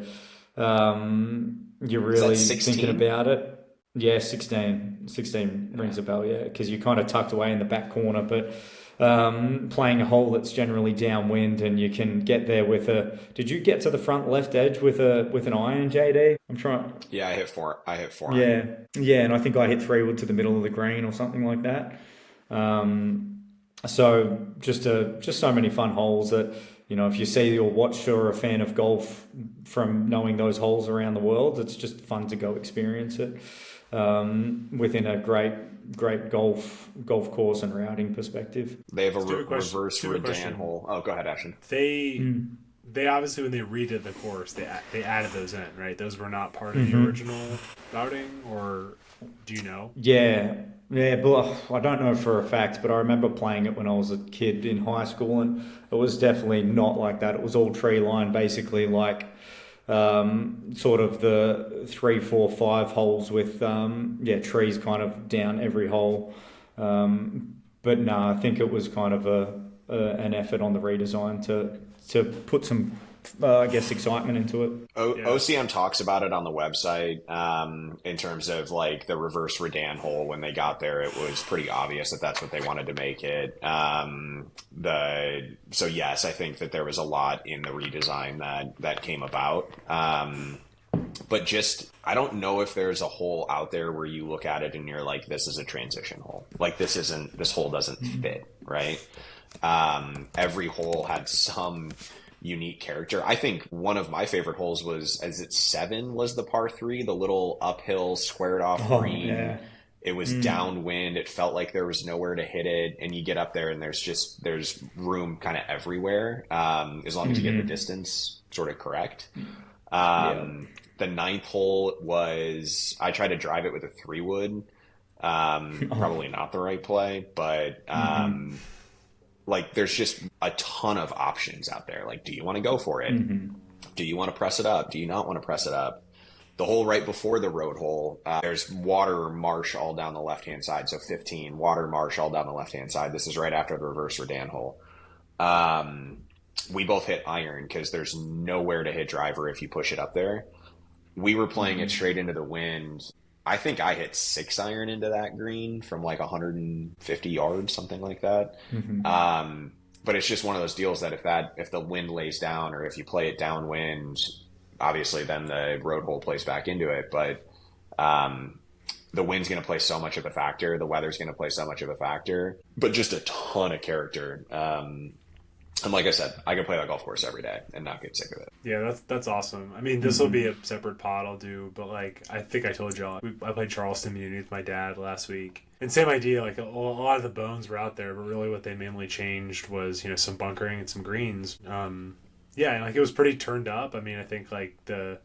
really thinking about it. Yeah, 16 rings a bell, yeah, because you're kind of tucked away in the back corner, but playing a hole that's generally downwind, and you can get there with did you get to the front left edge with an iron, JD? I'm trying. Yeah, I hit 4. Yeah, and I think I hit 3 wood to the middle of the green or something like that. So just so many fun holes that, if you see or watch or are a fan of golf from knowing those holes around the world, it's just fun to go experience it within a great golf course and routing perspective. They have a reverse Redan hole. Oh, go ahead, Ashton. They obviously, when they redid the course, they added those in, right? Those were not part of the original routing, or do you know? Yeah, but I don't know for a fact, but I remember playing it when I was a kid in high school, and it was definitely not like that. It was all tree line, basically, like sort of the 3, 4, 5 holes with trees kind of down every hole. But no, I think it was kind of an effort on the redesign to put some excitement into it. OCM talks about it on the website in terms of like the reverse Redan hole. When they got there, it was pretty obvious that that's what they wanted to make it. So yes, I think that there was a lot in the redesign that came about. But just, I don't know if there's a hole out there where you look at it and you're like, this is a transition hole. Like this hole doesn't fit, right? Every hole had some unique character. I think one of my favorite holes was 7 was the par 3, the little uphill squared off green. Yeah. It was downwind. It felt like there was nowhere to hit it, and you get up there and there's room kind of everywhere, as long as you get the distance sort of correct. The 9th hole was, I tried to drive it with a 3 wood. Probably not the right play, but like there's just a ton of options out there. Like, do you want to go for it? Do you want to press it up? Do you not want to press it up? The hole right before the road hole, there's water marsh all down the left-hand side. So 15, water marsh all down the left-hand side. This is right after the reverse Redan hole. we both hit iron because there's nowhere to hit driver if you push it up there. We were playing it straight into the wind. I think I hit 6 iron into that green from like 150 yards, something like that. But it's just one of those deals that if the wind lays down, or if you play it downwind, obviously then the road hole plays back into it. But the wind's going to play so much of a factor. The weather's going to play so much of a factor. But just a ton of character. And like I said, I can play that golf course every day and not get sick of it. Yeah, that's awesome. I mean, this will be a separate pod I'll do, but like I think I told y'all, I played Charleston Muni with my dad last week. And same idea, like a lot of the bones were out there, but really what they mainly changed was, some bunkering and some greens. Yeah, and like it was pretty turned up. I mean, I think like the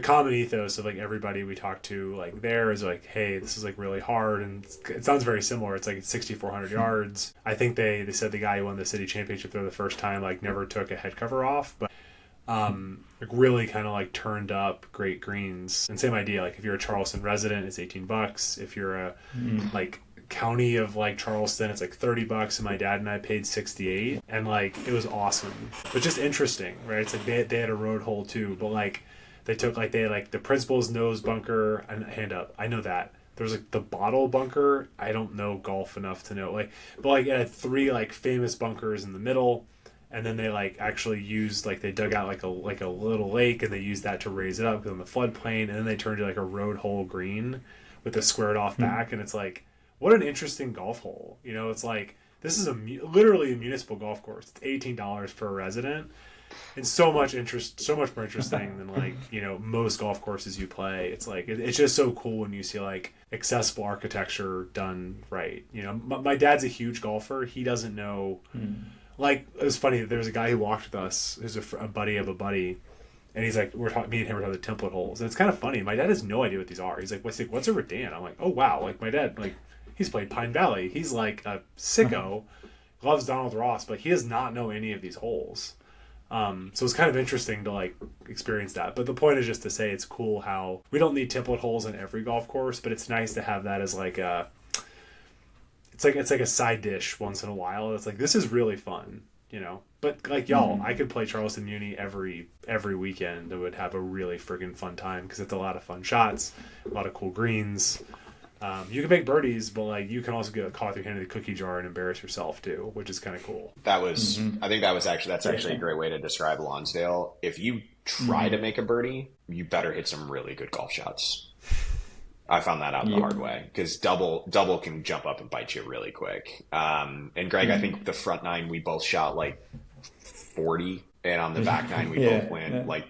common ethos of like everybody we talked to like there is like, hey, this is like really hard, and it sounds very similar. It's like 6,400 yards. I think they said the guy who won the city championship there the first time like never took a head cover off, but like really kind of like turned up great greens. And same idea, like if you're a Charleston resident, it's $18. If you're a like county of like Charleston, it's like $30, and my dad and I paid 68, and like it was awesome, but just interesting, right? It's like they had a road hole too, but like they had like the principal's nose bunker and hand up. I know that. There was like the bottle bunker. I don't know golf enough to know. Like, but like it had 3 like famous bunkers in the middle, and then they like actually used like they dug out like a little lake, and they used that to raise it up on the floodplain, and then they turned it like a road hole green with a squared off back, and it's like what an interesting golf hole. It's like this is literally a municipal golf course. It's $18 per resident. And so much more interesting than like, most golf courses you play. It's like, it's just so cool when you see like accessible architecture done right. My dad's a huge golfer. He doesn't know, like, it was funny. There was a guy who walked with us, who's a buddy of a buddy. And he's like, me and him were talking the template holes. And it's kind of funny. My dad has no idea what these are. He's like, what's a Redan? I'm like, oh, wow. Like my dad, like he's played Pine Valley. He's like a sicko, loves Donald Ross, but he does not know any of these holes. So it's kind of interesting to like experience that. But the point is just to say it's cool how we don't need template holes in every golf course, but it's nice to have that as like it's like a side dish once in a while. It's like, this is really fun, But like y'all, I could play Charleston Muni every weekend and would have a really friggin' fun time because it's a lot of fun shots, a lot of cool greens. You can make birdies, but like you can also get caught with your hand in the cookie jar and embarrass yourself too, which is kind of cool. That was, I think that's actually a great way to describe Lonsdale. If you try to make a birdie, you better hit some really good golf shots. I found that out the hard way because double can jump up and bite you really quick. And Greg, I think the front 9 we both shot like 40, and on the back 9 we both went like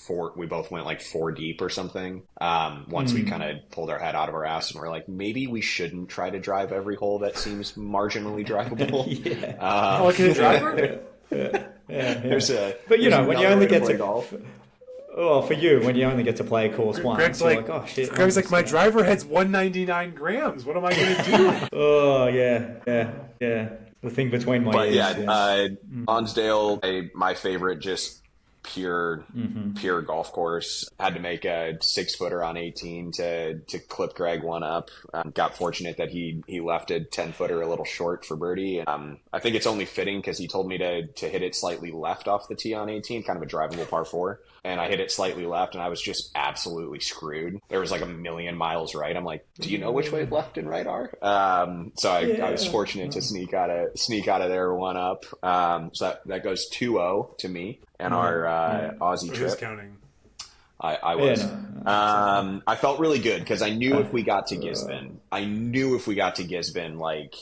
4. We both went like 4 deep or something. Once we kind of pulled our head out of our ass and we're like, maybe we shouldn't try to drive every hole that seems marginally drivable. Can you drive it? But when you only get to golf. Oh, for you, when you only get to play a course once, Greg's like, oh shit. Greg's like, my driver head's 199 grams. What am I going to do? Oh yeah. The thing between my ears. Lonsdale, my favorite, just pure golf course. Had to make a 6-footer on 18 to clip Greg one up. Got fortunate that he left a 10-footer a little short for birdie. I think it's only fitting because he told me to hit it slightly left off the tee on 18, kind of a drivable par 4. And I hit it slightly left, and I was just absolutely screwed. There was like a million miles right. I'm like, do you know which way left and right are? So I was fortunate to sneak out of there one up. So that goes 2-0 to me and our Aussie trip. Who's counting? I was. I felt really good because I knew if we got to Gisborne, like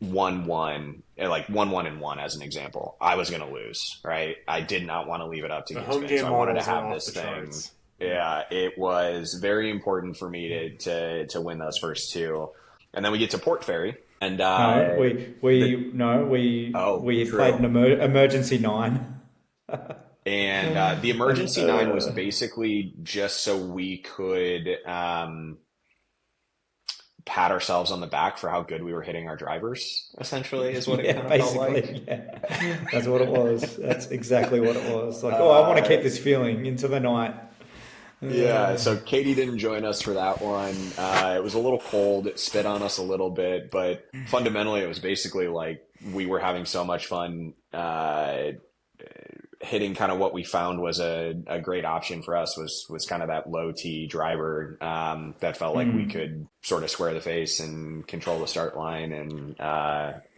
1-1, like 1-1-1 as an example, I was going to lose, right? I did not want to leave it up to Gisborne, so I wanted to have this thing. Charts. Yeah, it was very important for me to win those first 2, and then we get to Port Fairy, and we played an emergency 9. And the emergency 9 was basically just so we could pat ourselves on the back for how good we were hitting our drivers, essentially, is what it kind of felt like. Yeah. That's what it was. That's exactly what it was. Like, I want to keep this feeling into the night. Yeah, so Katie didn't join us for that one. It was a little cold. It spit on us a little bit, but fundamentally it was basically like we were having so much fun hitting kind of what we found was a great option for us was kind of that low tee driver that felt like we could sort of square the face and control the start line. And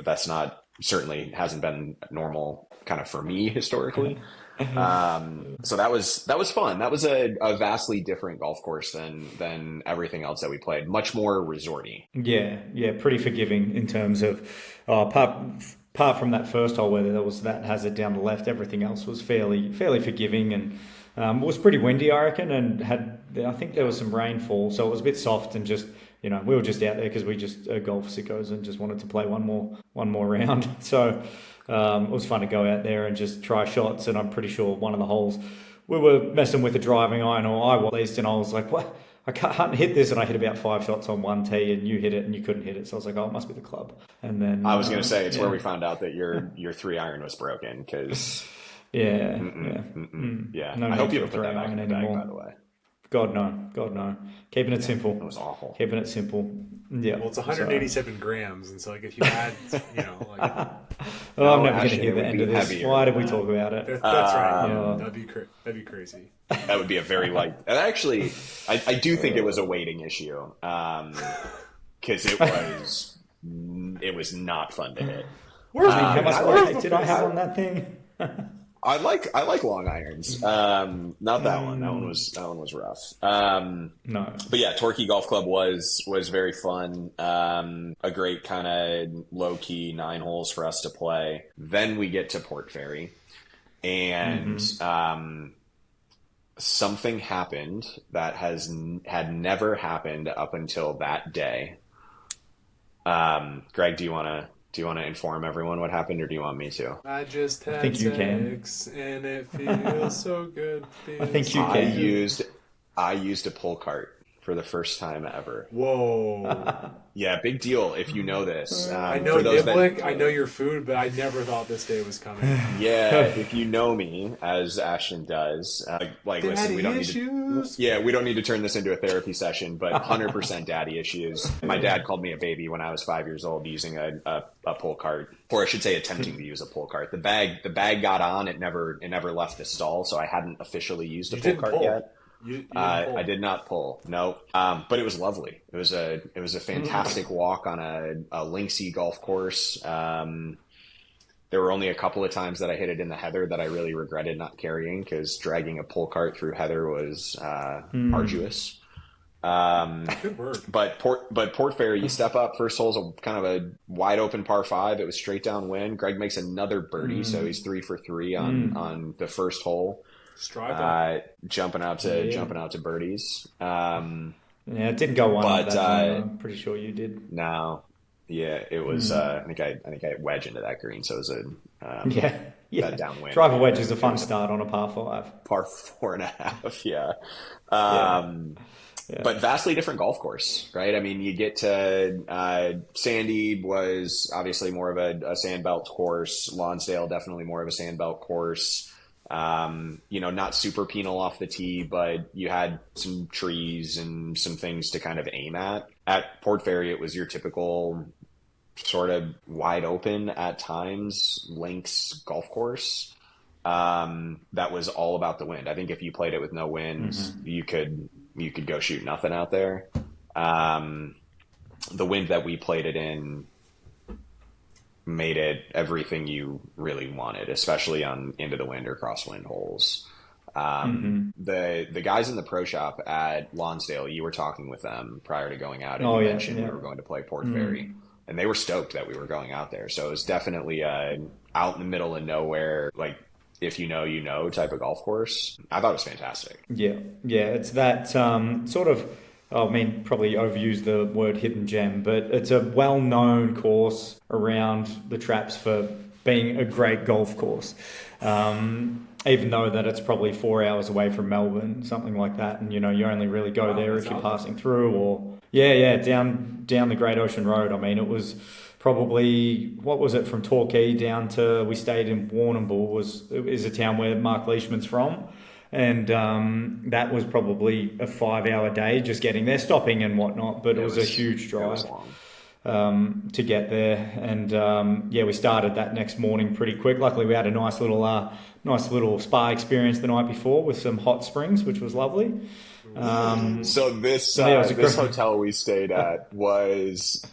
that's not, certainly hasn't been normal kind of for me historically. So that was fun. That was a vastly different golf course than everything else that we played. Much more resorty. Yeah, pretty forgiving in terms of apart from that first hole where there was that hazard down the left, everything else was fairly forgiving, and it was pretty windy, I reckon, and I think there was some rainfall, so it was a bit soft, and just, we were just out there because we just golf sickos and just wanted to play one more round. So it was fun to go out there and just try shots, and I'm pretty sure one of the holes we were messing with a driving iron, or I was at least, and I was like, what? I can't hit this, and I hit about 5 shots on one tee, and you hit it, and you couldn't hit it. So I was like, oh, it must be the club. And then I was going to say it's where we found out that your 3 iron was broken, because yeah. No, I hope you don't put that back in the bag, by the way. God no. Keeping it simple. It was awful. Keeping it simple. Yeah. Well, it's 187 grams, and so like if you add, I'm never going to hear the end of this. Heavier. Why did we talk about it? That's right. Yeah. That'd be crazy. That would be a very light. Actually, I do think it was a weighting issue, because it was not fun to hit. How much weight did I have on that thing? I like long irons. Not that one. That one was rough. No. But yeah, Torquay Golf Club was very fun. A great kind of low key 9 holes for us to play. Then we get to Port Fairy, and something happened that had never happened up until that day. Greg, do you want to inform everyone what happened, or do you want me to? I just had sex, and it feels so good. I think you can. I used a pull cart for the first time ever. Whoa. Yeah, big deal if you know this. I know Niblick, I know your food, but I never thought this day was coming. Yeah, if you know me, as Ashton does, listen, we don't need to turn this into a therapy session, but 100% daddy issues. My dad called me a baby when I was 5 years old using a pull cart, or I should say attempting to use a pull cart. The bag got on, it never left the stall, so I hadn't officially used a pull cart yet. I did not pull, no. But it was lovely. It was a fantastic walk on a linksy golf course. There were only a couple of times that I hit it in the heather that I really regretted not carrying, because dragging a pull cart through heather was arduous. Good word. But Port Fairy, you step up. First hole's kind of a wide open par 5. It was straight downwind. Greg makes another birdie, so he's 3 for 3 on the first hole. Jumping out to birdies. It didn't go one, but I'm pretty sure you did. No, yeah, it was. I think I wedged into that green, so it was that downwind. Driver wedge is a fun start on a par 5. Par 4.5, yeah. But vastly different golf course, right? I mean, you get to Sandy was obviously more of a sandbelt course. Lonsdale definitely more of a sandbelt course. Not super penal off the tee, but you had some trees and some things to kind of aim at. At Port Fairy, it was your typical sort of wide open at times links golf course. That was all about the wind. I think if you played it with no wind, you could go shoot nothing out there. The wind that we played it in made it everything you really wanted, especially on into the wind or crosswind holes. The guys in the pro shop at Lonsdale, you were talking with them prior to going out, and you mentioned we were going to play Port Fairy, and they were stoked that we were going out there. So it was definitely out in the middle of nowhere, like if you know type of golf course. I thought it was fantastic. Yeah, it's that sort of. I mean, probably overuse the word hidden gem, but it's a well-known course around the traps for being a great golf course. Even though that it's probably 4 hours away from Melbourne, something like that, and you only really go there if you're passing through, or down the Great Ocean Road. I mean, it was probably, what was it, from Torquay down to, we stayed in Warrnambool, is a town where Mark Leishman's from. And that was probably a 5-hour day just getting there, stopping and whatnot. But it was a huge drive. to get there. And we started that next morning pretty quick. Luckily, we had a nice little spa experience the night before with some hot springs, which was lovely. So this hotel we stayed at was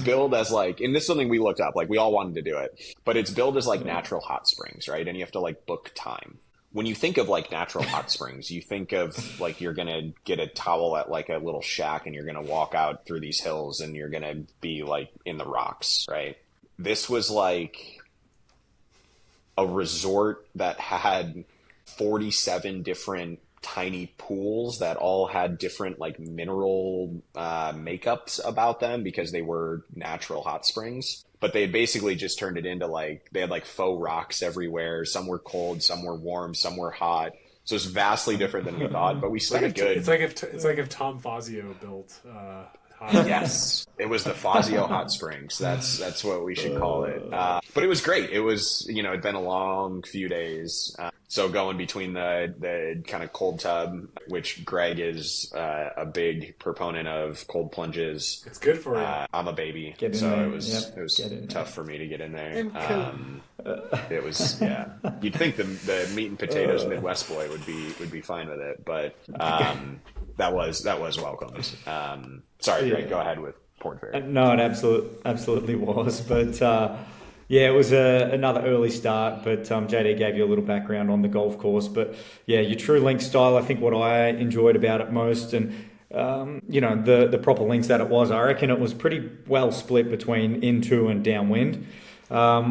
billed as like, and this is something we looked up, like we all wanted to do it, but it's billed as like natural hot springs, right? And you have to like book time. When you think of like natural hot springs, you think of like you're going to get a towel at like a little shack and you're going to walk out through these hills and you're going to be like in the rocks, right? This was like a resort that had 47 different tiny pools that all had different like mineral makeups about them because they were natural hot springs. But they basically just turned it into like, they had like faux rocks everywhere. Some were cold, some were warm, some were hot. So it's vastly different than we thought, but we spent a good... It's like if Tom Fazio built... Yes, it was the Fazio Hot Springs. That's what we should call it. But it was great. It was, it'd been a long few days. So going between the kind of cold tub, which Greg is a big proponent of cold plunges. It's good for you. I'm a baby, so it was tough for me to get in there. It was, yeah. You'd think the meat and potatoes Midwest boy would be fine with it, but that was welcomed. Sorry, Greg, go ahead with Port Fairy. No, it absolutely was. But it was another early start. But JD gave you a little background on the golf course. But yeah, your true link style, I think what I enjoyed about it most, and the proper links that it was, I reckon it was pretty well split between into and downwind,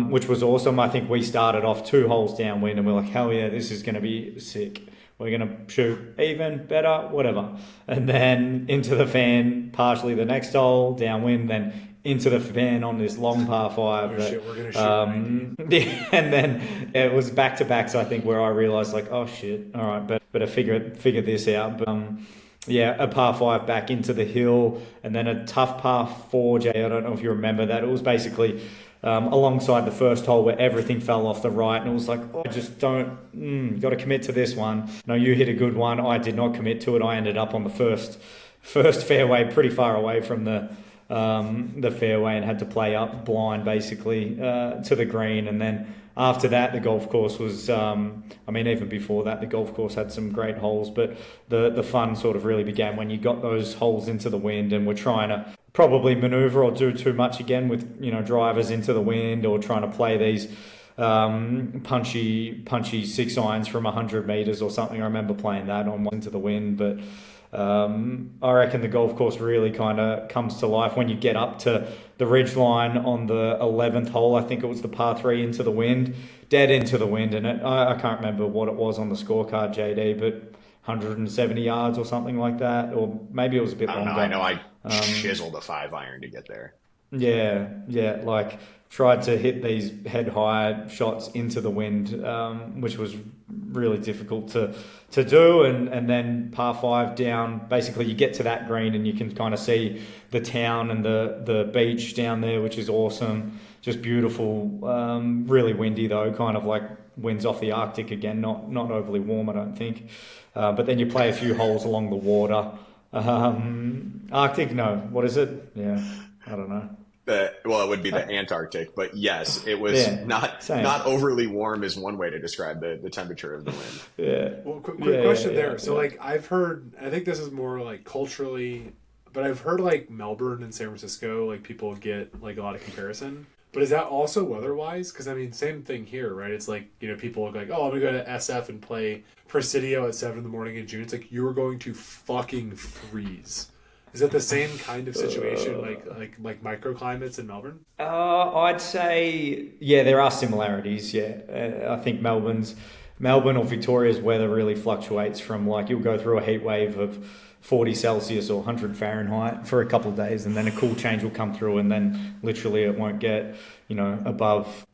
which was awesome. I think we started off 2 holes downwind and we're like, hell yeah, this is going to be sick. We're going to shoot even, better, whatever. And then into the fan, partially the next hole, downwind, then into the fan on this long par 5. We're going to shoot. And then it was back-to-backs, I think, where I realised, like, oh, shit, all right, better figure this out. But a par 5 back into the hill, and then a tough par 4, Jay. I don't know if you remember that. It was basically... alongside the first hole where everything fell off the right, and it was like, I just don't, got to commit to this one. No, you hit a good one. I did not commit to it. I ended up on the first fairway, pretty far away from the fairway, and had to play up blind basically to the green. And then after that, the golf course was, even before that, the golf course had some great holes, but the fun sort of really began when you got those holes into the wind and were trying to probably maneuver or do too much again with, drivers into the wind, or trying to play these punchy 6 irons from 100 meters or something. I remember playing that on into the wind, but I reckon the golf course really kind of comes to life when you get up to the ridge line on the 11th hole. I think it was the par 3 into the wind, dead into the wind, and I can't remember what it was on the scorecard, JD, but 170 yards or something like that, or maybe it was a bit longer. I know I chiseled a 5-iron to get there. Yeah, like tried to hit these head high shots into the wind, which was really difficult to do, and then par 5 down, basically you get to that green and you can kind of see the town and the beach down there, which is awesome, just beautiful. Really windy though, kind of like winds off the Arctic again, not overly warm, I don't think, but then you play a few holes along the water. Arctic, no, what is it? Yeah, I don't know. It would be the Antarctic, but yes, it was not overly warm is one way to describe the temperature of the wind. Yeah. Well, quick question there. So, like, I've heard, I think this is more like culturally, but I've heard like Melbourne and San Francisco, like people get like a lot of comparison. But is that also weather-wise? Because, same thing here, right? It's like, people look like, oh, I'm going to go to SF and play Presidio at 7 in the morning in June. It's like, you're going to fucking freeze. Is that the same kind of situation, like microclimates in Melbourne? I'd say, there are similarities, I think Melbourne or Victoria's weather really fluctuates from, like, you'll go through a heat wave of 40 Celsius or 100 Fahrenheit for a couple of days, and then a cool change will come through, and then literally it won't get, above,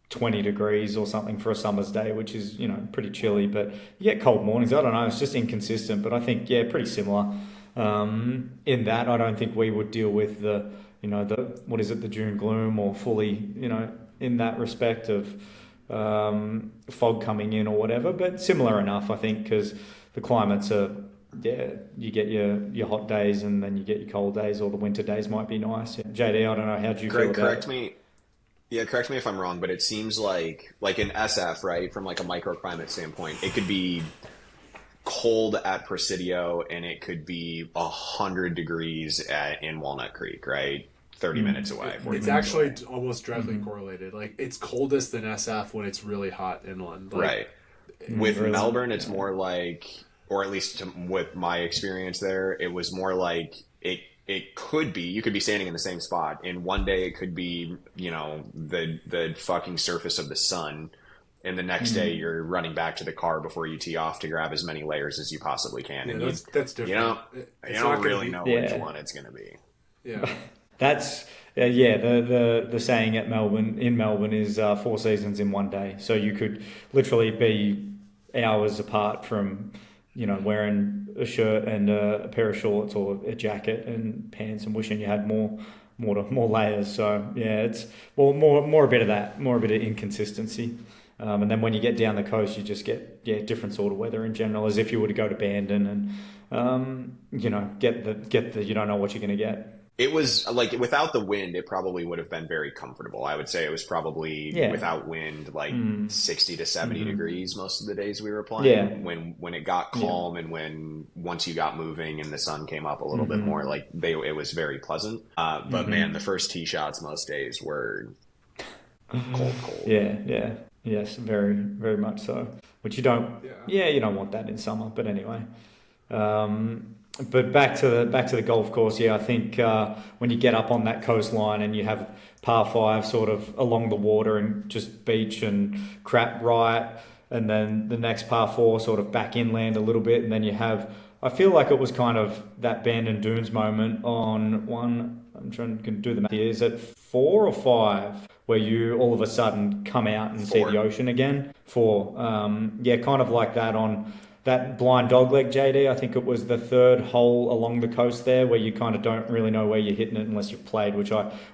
20 degrees or something for a summer's day, which is, pretty chilly. But you get cold mornings. I don't know. It's just inconsistent. But I think, pretty similar in that. I don't think we would deal with the the June gloom, or fully, in that respect of fog coming in or whatever. But similar enough, I think, because the climates are you get your hot days and then you get your cold days, or the winter days might be nice. Yeah. JD, I don't know, how do you feel about correct it? me. Yeah, correct me if I'm wrong, but it seems like in SF, right, from like a microclimate standpoint, it could be cold at Presidio and it could be 100 degrees in Walnut Creek, right? 30 minutes away. It's actually almost directly correlated. Like, it's coldest in SF when it's really hot inland. Like, right. With Melbourne, it's more like, or at least with my experience there, it was more like it could be, you could be standing in the same spot. In one day, it could be, the fucking surface of the sun. And the next day, you're running back to the car before you tee off to grab as many layers as you possibly can. Yeah, and that's different. You don't really know which one it's going to be. Yeah. That's the saying in Melbourne is 4 seasons in one day. So you could literally be hours apart from wearing a shirt and a pair of shorts or a jacket and pants and wishing you had more layers. So yeah, it's more a bit of that, more a bit of inconsistency. And then when you get down the coast, you just get different sort of weather in general, as if you were to go to Bandon and get the you don't know what you're going to get. It was like, without the wind, it probably would have been very comfortable. I would say it was probably without wind, like 60 to 70 degrees most of the days we were playing. When it got calm and once you got moving and the sun came up a little bit more, like it was very pleasant. But man, the first tee shots most days were cold. Yeah. Yes, very, very much so. Which you don't you don't want that in summer, but anyway. But back to the golf course, I think when you get up on that coastline and you have par 5 sort of along the water and just beach and crap right, and then the next par 4 sort of back inland a little bit, and then you have, I feel like it was kind of that Bandon Dunes moment on one, I'm trying to do the math here, is it 4 or 5 where you all of a sudden come out and 4. See the ocean again? 4. Kind of like that on that blind dogleg, JD. I think it was the 3rd hole along the coast there, where you kind of don't really know where you're hitting it unless you've played, which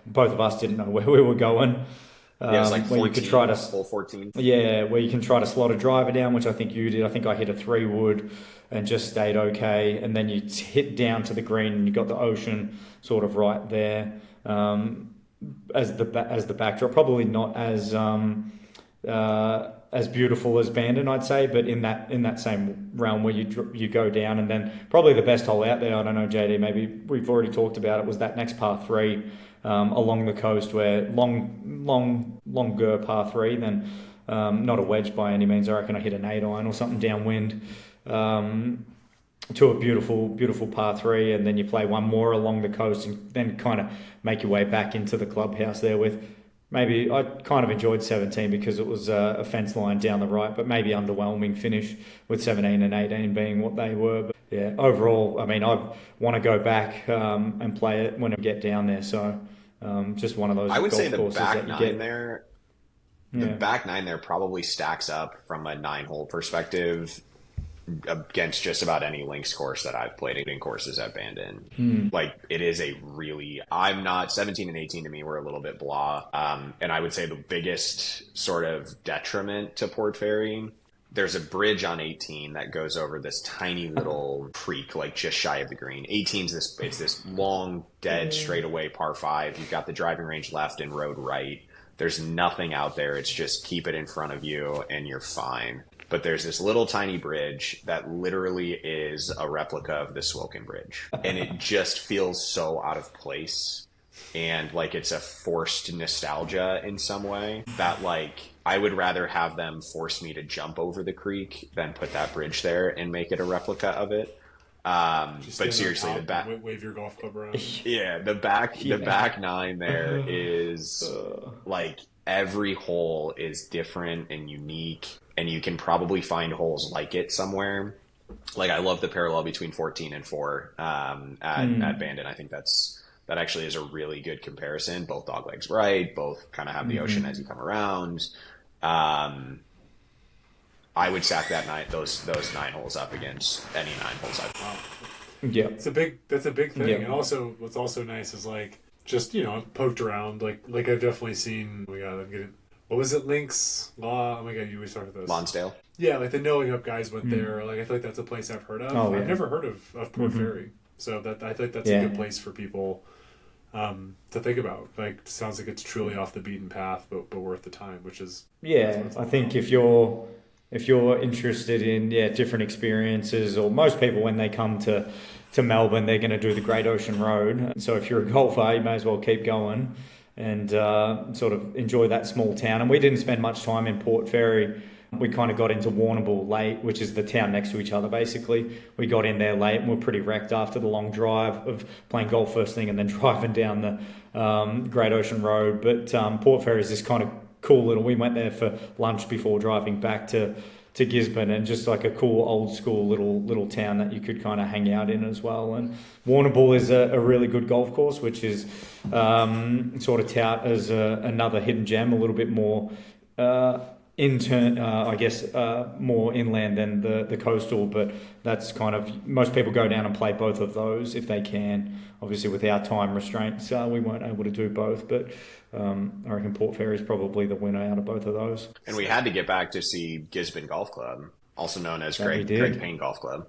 both of us didn't know where we were going. It's like 14, where you could try to, hole 14. Yeah, where you can try to slot a driver down, which I think you did. I think I hit a 3-wood and just stayed okay. And then you hit down to the green and you got the ocean sort of right there as the backdrop. Probably not as beautiful as Bandon, I'd say, but in that same realm where you go down, and then probably the best hole out there, I don't know, JD, maybe we've already talked about it, was that next par 3 along the coast, where longer par 3 than not a wedge by any means. I reckon I hit an 8-iron or something downwind to a beautiful par 3, and then you play one more along the coast and then kind of make your way back into the clubhouse there with. Maybe I kind of enjoyed 17 because it was a fence line down the right, but maybe underwhelming finish with 17 and 18 being what they were. But yeah, overall, I mean, I want to go back and play it when I get down there. So just one of those. I would golf say the courses back that you 9 get. there, the back 9 there probably stacks up from a 9-hole perspective against just about any links course that I've played in courses at Bandon. Like, it is I'm not, 17 and 18 to me were a little bit blah. And I would say the biggest sort of detriment to Port Fairy, there's a bridge on 18 that goes over this tiny little creek, like just shy of the green. 18's it's this long, dead straightaway par 5. You've got the driving range left and road right. There's nothing out there. It's just keep it in front of you and you're fine. But there's this little tiny bridge that literally is a replica of the Swoken Bridge. And it just feels so out of place. And like it's a forced nostalgia in some way that, like, I would rather have them force me to jump over the creek than put that bridge there and make it a replica of it. But seriously, the back, wave your golf club around. The back 9 there is like every hole is different and unique. And you can probably find holes like it somewhere. Like, I love the parallel between 14 and 4 at Bandon. I think that actually is a really good comparison. Both doglegs right, both kind of have the ocean as you come around. I would stack those 9 holes up against any 9 holes I've played. Yeah, that's a big thing. Yeah. And also, what's also nice is, like, just, I've poked around. Like I've definitely seen. Oh my God, I'm getting. What was it? Links? Law? Oh my God, you always talk about those. Lonsdale. Yeah, like the Knowing Up guys went there. Like I feel like that's a place I've heard of. Oh, yeah. I've never heard of Port Fairy, so that I think that's a good place for people to think about. Like, sounds like it's truly off the beaten path, but worth the time, which is I think if you're interested in different experiences, or most people when they come to Melbourne, they're going to do the Great Ocean Road. So if you're a golfer, you may as well keep going and sort of enjoy that small town. And we didn't spend much time in Port Fairy. We kind of got into Warrnambool late, which is the town next to each other, basically. We got in there late and we're pretty wrecked after the long drive of playing golf first thing and then driving down the Great Ocean Road. But Port Fairy is this kind of cool little... We went there for lunch before driving back to Gisborne, and just like a cool old school little town that you could kind of hang out in as well. And Warrnambool is a really good golf course, which is sort of tout as another hidden gem, a little bit more... more inland than the coastal, but that's kind of, most people go down and play both of those if they can. Obviously with our time restraints, we weren't able to do both, but I reckon Port Fairy is probably the winner out of both of those. And we had to get back to see Gisborne Golf Club, also known as Greg Payne Golf Club.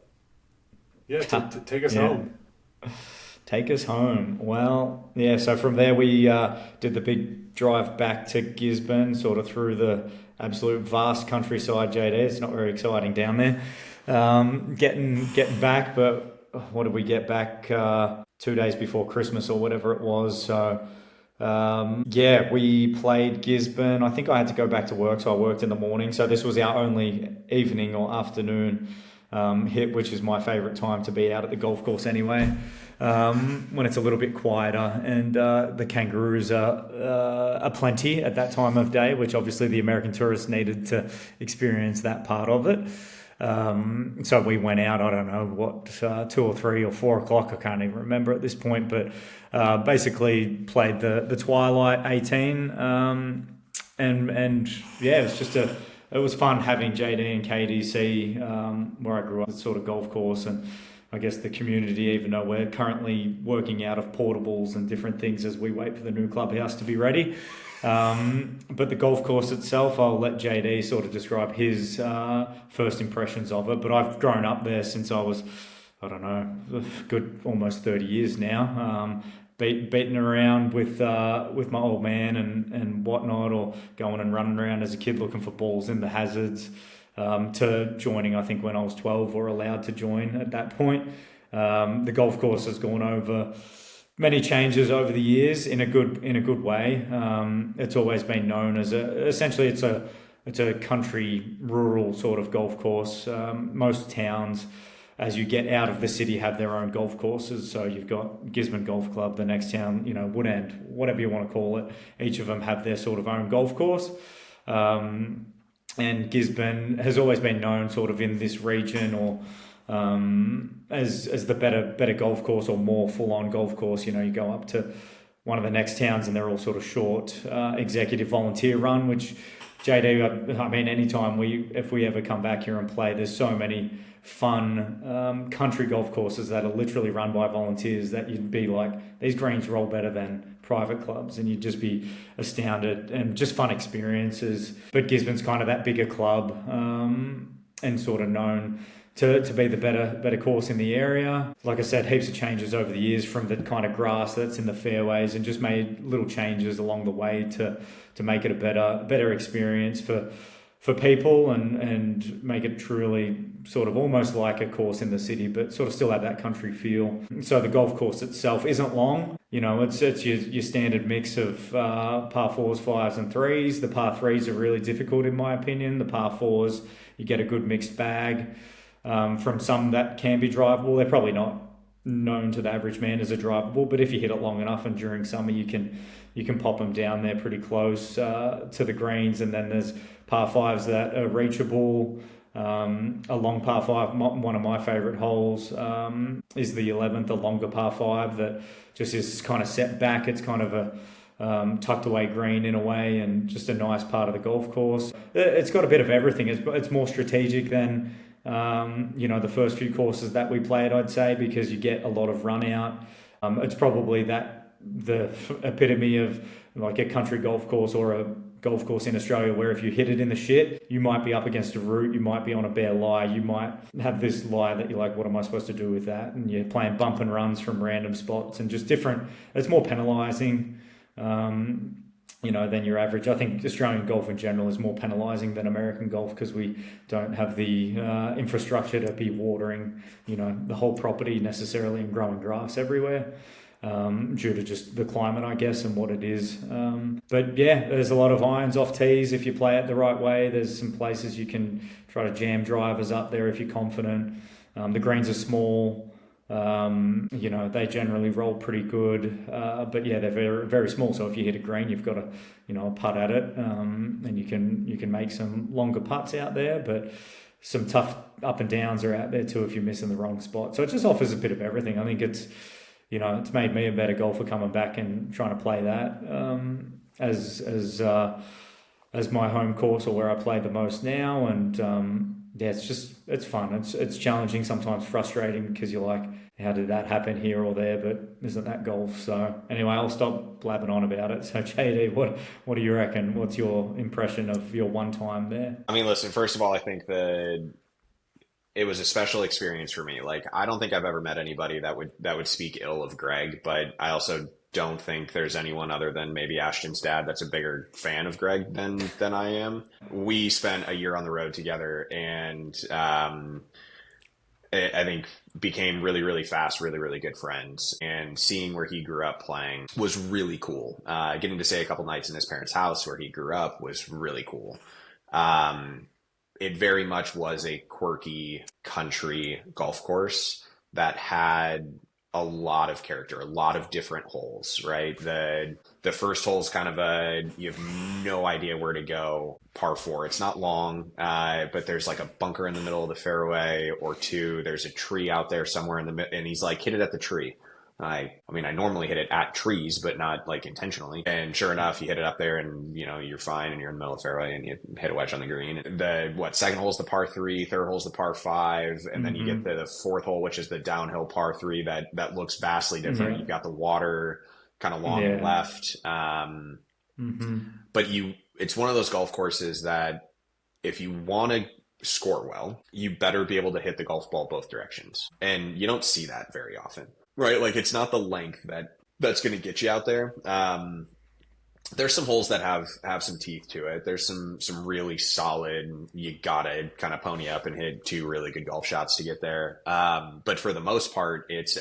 Yeah, take us home. Take us home. Well, yeah, so from there we did the big drive back to Gisborne, sort of through the absolute vast countryside, JD. It's not very exciting down there. Getting back, but what did we get back 2 days before Christmas or whatever it was? So, we played Gisborne. I think I had to go back to work, so I worked in the morning. So this was our only evening or afternoon hit, which is my favourite time to be out at the golf course anyway. When it's a little bit quieter, and the kangaroos are plenty at that time of day, which obviously the American tourists needed to experience that part of it. So we went out, I don't know, 2 or 3 or 4 o'clock, I can't even remember at this point, but basically played the Twilight 18, and it was just it was fun having JD and KDC, where I grew up, sort of golf course, and I guess the community, even though we're currently working out of portables and different things as we wait for the new clubhouse to be ready. But the golf course itself, I'll let JD sort of describe his first impressions of it. But I've grown up there since I was, I don't know, good almost 30 years now. Beating around with my old man and whatnot, or going and running around as a kid looking for balls in the hazards. To joining, I think when I was 12 or allowed to join at that point. The golf course has gone over many changes over the years in a good way. It's always been known as essentially it's a country rural sort of golf course. Most towns, as you get out of the city, have their own golf courses. So you've got Gisborne Golf Club, the next town, Woodend, whatever you want to call it. Each of them have their sort of own golf course. And Gisborne has always been known sort of in this region, or as the better golf course, or more full-on golf course. You go up to one of the next towns and they're all sort of short executive volunteer run, which JD, I mean, anytime if we ever come back here and play, there's so many fun country golf courses that are literally run by volunteers that you'd be like, these greens roll better than private clubs, and you'd just be astounded, and just fun experiences. But Gisborne's kind of that bigger club, and sort of known to be the better course in the area. Like I said, heaps of changes over the years, from the kind of grass that's in the fairways, and just made little changes along the way to make it a better experience for people, and make it truly sort of almost like a course in the city, but sort of still have that country feel. So the golf course itself isn't long. It's your standard mix of par 4s, 5s and 3s. The par 3s are really difficult in my opinion. The par 4s, you get a good mixed bag from some that can be drivable. They're probably not known to the average man as a drivable, but if you hit it long enough, and during summer you can pop them down there pretty close to the greens. And then there's par 5s that are reachable. A long par 5, one of my favourite holes is the 11th, a longer par 5 that just is kind of set back. It's kind of a tucked away green in a way, and just a nice part of the golf course. It's got a bit of everything. It's more strategic than the first few courses that we played, I'd say, because you get a lot of run out. It's probably the epitome of like a country golf course, or a golf course in Australia where if you hit it in the shit, you might be up against a root, you might be on a bare lie, you might have this lie that you're like, what am I supposed to do with that? And you're playing bump and runs from random spots and just different. It's more penalising, than your average. I think Australian golf in general is more penalising than American golf because we don't have the infrastructure to be watering, the whole property necessarily and growing grass everywhere. Due to just the climate, I guess, and what it is. But yeah, there's a lot of irons off tees if you play it the right way. There's some places you can try to jam drivers up there if you're confident. The greens are small. They generally roll pretty good. But yeah, they're very, very small. So if you hit a green, you've got a putt at it, and you can make some longer putts out there. But some tough up and downs are out there too if you're missing the wrong spot. So it just offers a bit of everything. I think it's made me a better golfer coming back and trying to play that as my home course or where I play the most now. And it's fun. It's challenging, sometimes frustrating because you're like, how did that happen here or there? But isn't that golf? So anyway, I'll stop blabbing on about it. So JD, what do you reckon? What's your impression of your one time there? I mean, listen, first of all, I think that it was a special experience for me. Like, I don't think I've ever met anybody that would speak ill of Greg, but I also don't think there's anyone other than maybe Ashton's dad that's a bigger fan of Greg than I am. We spent a year on the road together, and I think became really, really fast, really, really good friends. And seeing where he grew up playing was really cool. Getting to stay a couple nights in his parents' house where he grew up was really cool. It very much was a quirky country golf course that had a lot of character, a lot of different holes, right? The first hole is kind of you have no idea where to go, par 4. It's not long, but there's like a bunker in the middle of the fairway or two. There's a tree out there somewhere in the middle, and he's like, hit it at the tree. I normally hit it at trees, but not like intentionally. And sure enough, you hit it up there and, you're fine and you're in the middle of the fairway and you hit a wedge on the green. Second hole is the par 3, third hole is the par 5. And then you get the fourth hole, which is the downhill par 3 that looks vastly different. You've got the water kind of long and left. But it's one of those golf courses that if you want to score well, you better be able to hit the golf ball both directions. And you don't see that very often. Right, like it's not the length that's going to get you out there. There's some holes that have some teeth to it. There's some really solid. You gotta kind of pony up and hit 2 really good golf shots to get there. But for the most part, it's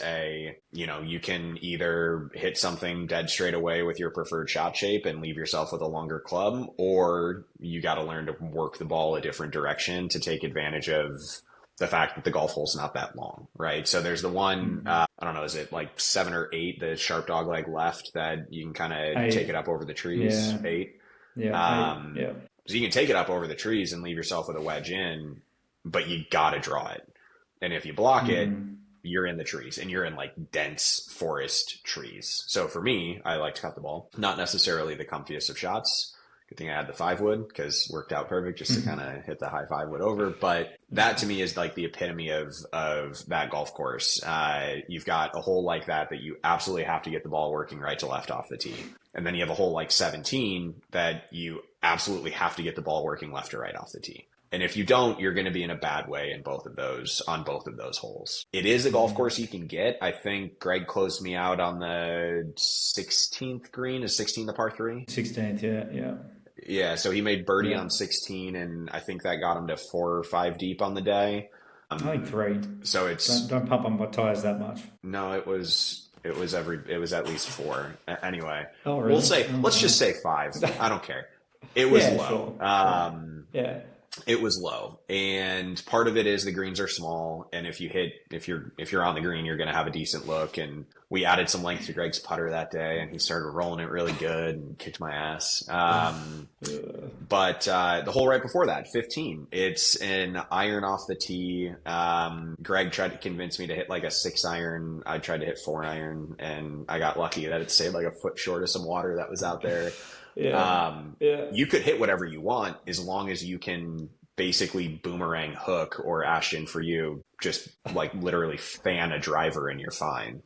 you can either hit something dead straight away with your preferred shot shape and leave yourself with a longer club, or you got to learn to work the ball a different direction to take advantage of the fact that the golf hole's not that long, right? So there's the one, I don't know, is it like 7 or 8, the sharp dog leg left that you can kind of take it up over the trees? 8. Yeah. So you can take it up over the trees and leave yourself with a wedge in, but you got to draw it. And if you block it, you're in the trees and you're in like dense forest trees. So for me, I like to cut the ball. Not necessarily the comfiest of shots. Good thing I had the 5 wood because it worked out perfect just to kind of hit the high 5 wood over. But that to me is like the epitome of that golf course. You've got a hole like that you absolutely have to get the ball working right to left off the tee. And then you have a hole like 17 that you absolutely have to get the ball working left to right off the tee. And if you don't, you're going to be in a bad way on both of those holes. It is a golf course you can get. I think Greg closed me out on the 16th green. Is 16 the par 3? 16th, yeah. Yeah, so he made birdie on 16, and I think that got him to 4 or 5 deep on the day. I think 3. So it's don't pump on my tires that much. No, it was at least 4. Anyway, oh, really? Let's just say 5. I don't care. It was low. Sure. It was low, and part of it is the greens are small, and if you're on the green, you're going to have a decent look. And we added some length to Greg's putter that day, and he started rolling it really good and kicked my ass. But the hole right before that, 15, it's an iron off the tee. Greg tried to convince me to hit like a 6 iron. I tried to hit 4 iron, and I got lucky that it stayed like a foot short of some water that was out there. You could hit whatever you want as long as you can basically boomerang hook, or Ashton for you, just like literally fan a driver and you're fine.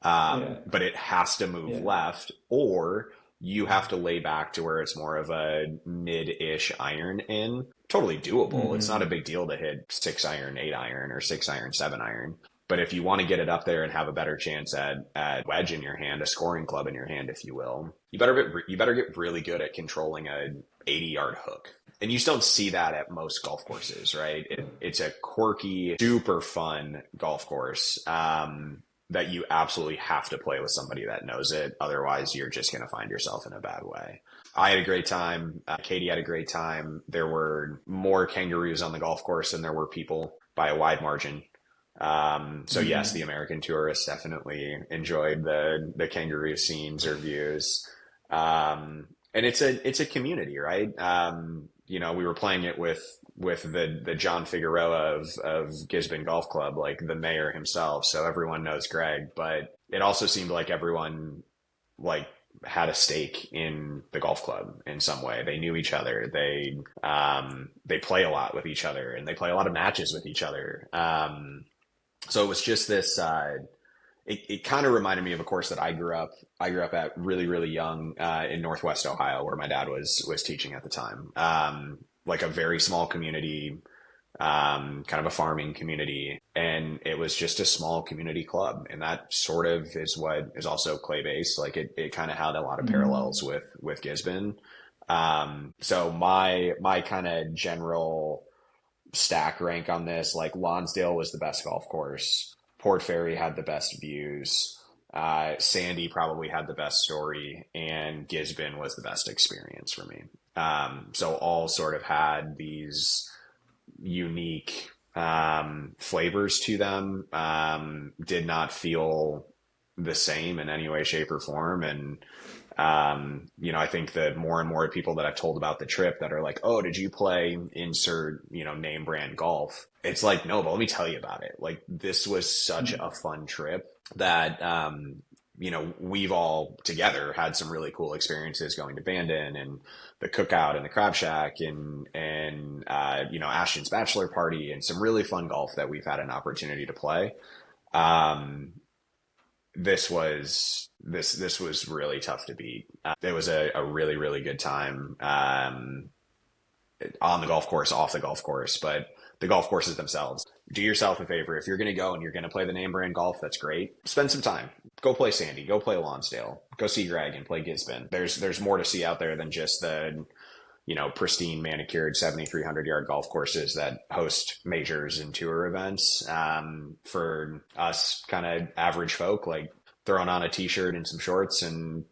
But it has to move left, or you have to lay back to where it's more of a mid-ish iron in. Totally doable. It's not a big deal to hit 6 iron, 8 iron, or 6 iron, 7 iron. But if you want to get it up there and have a better chance at wedge in your hand, a scoring club in your hand, if you will, you better get really good at controlling a 80-yard hook. And you just don't see that at most golf courses, right? It's a quirky, super fun golf course that you absolutely have to play with somebody that knows it. Otherwise, you're just going to find yourself in a bad way. I had a great time. Katie had a great time. There were more kangaroos on the golf course than there were people by a wide margin. So yes, the American tourists definitely enjoyed the kangaroo scenes or views. And it's a community, right? We were playing it with the John Figueroa of Gisborne Golf Club, like the mayor himself. So everyone knows Greg, but it also seemed like everyone like had a stake in the golf club in some way. They knew each other. They play a lot with each other, and they play a lot of matches with each other. So it was just this, it kind of reminded me of a course that I grew up at really, really young, in Northwest Ohio, where my dad was teaching at the time. Like a very small community, kind of a farming community. And it was just a small community club. And that sort of is what is also clay based. Like it kind of had a lot of parallels with Gisborne. So my kind of general stack rank on this, like Lonsdale was the best golf course. Port Fairy had the best views. Sandy probably had the best story, and Gisborne was the best experience for me. So all sort of had these unique flavors to them. Did not feel the same in any way, shape, or form. And I think that more and more people that I've told about the trip that are like, oh, did you play insert, name brand golf? It's like, no, but let me tell you about it. Like, this was such a fun trip that, we've all together had some really cool experiences going to Bandon and the cookout and the crab shack and Ashton's bachelor party and some really fun golf that we've had an opportunity to play. This was really tough to beat. It was a really, really good time on the golf course, off the golf course, but the golf courses themselves. Do yourself a favor. If you're going to go and you're going to play the name brand golf, that's great. Spend some time. Go play Sandy. Go play Lonsdale. Go see Greg and play Gisborne. There's more to see out there than just the pristine, manicured 7,300 yard golf courses that host majors and tour events. For us kind of average folk, like throwing on a t-shirt and some shorts and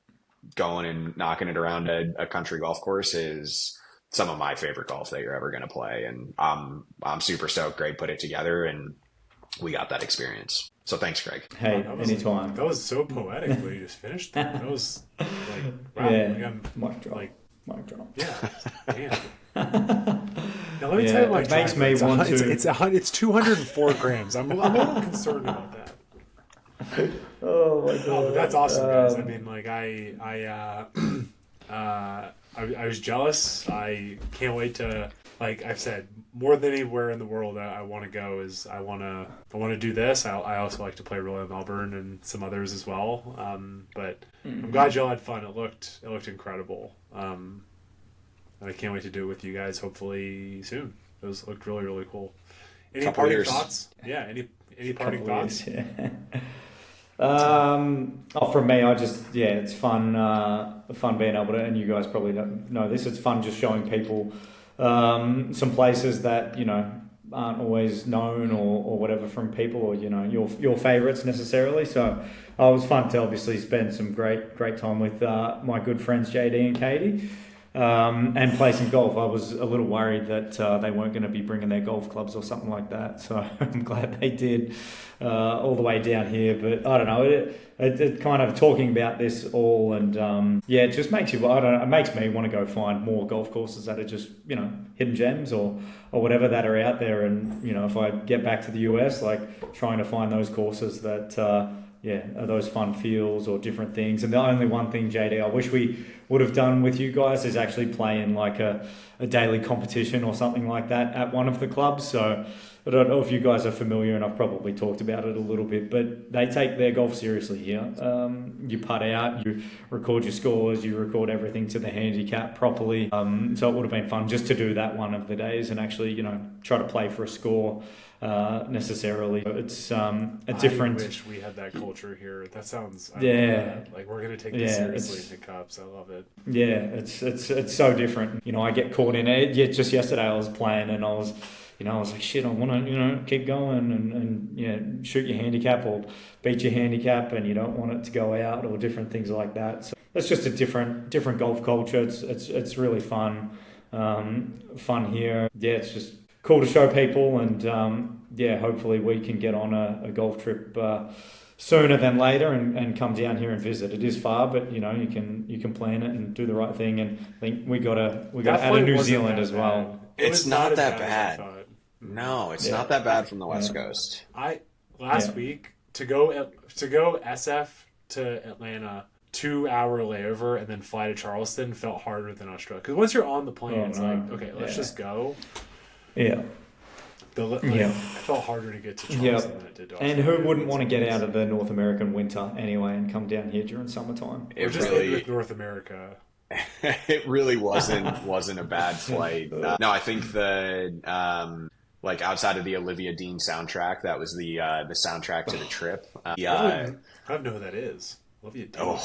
going and knocking it around a country golf course is some of my favorite golf that you're ever going to play. And I'm super stoked Greg put it together and we got that experience. So thanks, Greg. Hey, anytime. That was so poetic when you just finished that. That was like, wow. Yeah. Mic drop. Mic drop. Yeah. Damn. Now let me tell you my it makes me want to. It's 204 grams. I'm a little concerned about that. Oh my god! Oh, but that's awesome, guys. I mean, like I was jealous. I can't wait to, like I've said, more than anywhere in the world I want to go is I want to do this. I also like to play Royal Melbourne and some others as well. But I'm glad y'all had fun. It looked incredible. And I can't wait to do it with you guys. Hopefully soon. Those looked really, really cool. Any parting thoughts? Yeah. Any parting thoughts? Years, yeah. From me, it's fun being able to, and you guys probably don't know this, it's fun just showing people some places that aren't always known or whatever from people or your favorites necessarily. So it was fun to obviously spend some great time with my good friends JD and Katie. And play some golf. I was a little worried that they weren't going to be bringing their golf clubs or something like that. So I'm glad they did all the way down here. But I don't know, it kind of talking about this all and it just makes you. It makes me want to go find more golf courses that are just hidden gems or whatever that are out there. And if I get back to the US, like trying to find those courses that. Are those fun feels or different things. And the only one thing, JD, I wish we would have done with you guys is actually play in like a daily competition or something like that at one of the clubs. So I don't know if you guys are familiar, and I've probably talked about it a little bit, but they take their golf seriously here. You putt out, you record your scores, you record everything to the handicap properly. So it would have been fun just to do that one of the days and actually, try to play for a score. Necessarily, it's a different. I wish we had that culture here. That sounds like we're gonna take this seriously in the cups. I love it. Yeah, it's so different. I get caught in it. Yeah, just yesterday I was playing and I was like, shit, I want to keep going and shoot your handicap or beat your handicap, and you don't want it to go out or different things like that. So it's just a different golf culture. It's really fun here. Yeah, it's just cool to show people, and hopefully we can get on a golf trip sooner than later and come down here and visit. It is far, but you can plan it and do the right thing. And I think we got to add a New Zealand as well. It's not that bad. No, it's not that bad from the West Coast. Last week to go SF to Atlanta, 2-hour layover and then fly to Charleston felt harder than Australia. Because once you're on the plane, let's just go. Yeah. It felt harder to get to Charleston than it did to Australia. And who wouldn't want to get out of the North American winter anyway and come down here during summertime? With North America. It really wasn't a bad flight. No, I think the outside of the Olivia Dean soundtrack, that was the soundtrack to the trip. I don't know who that is. Olivia Dean. Oh,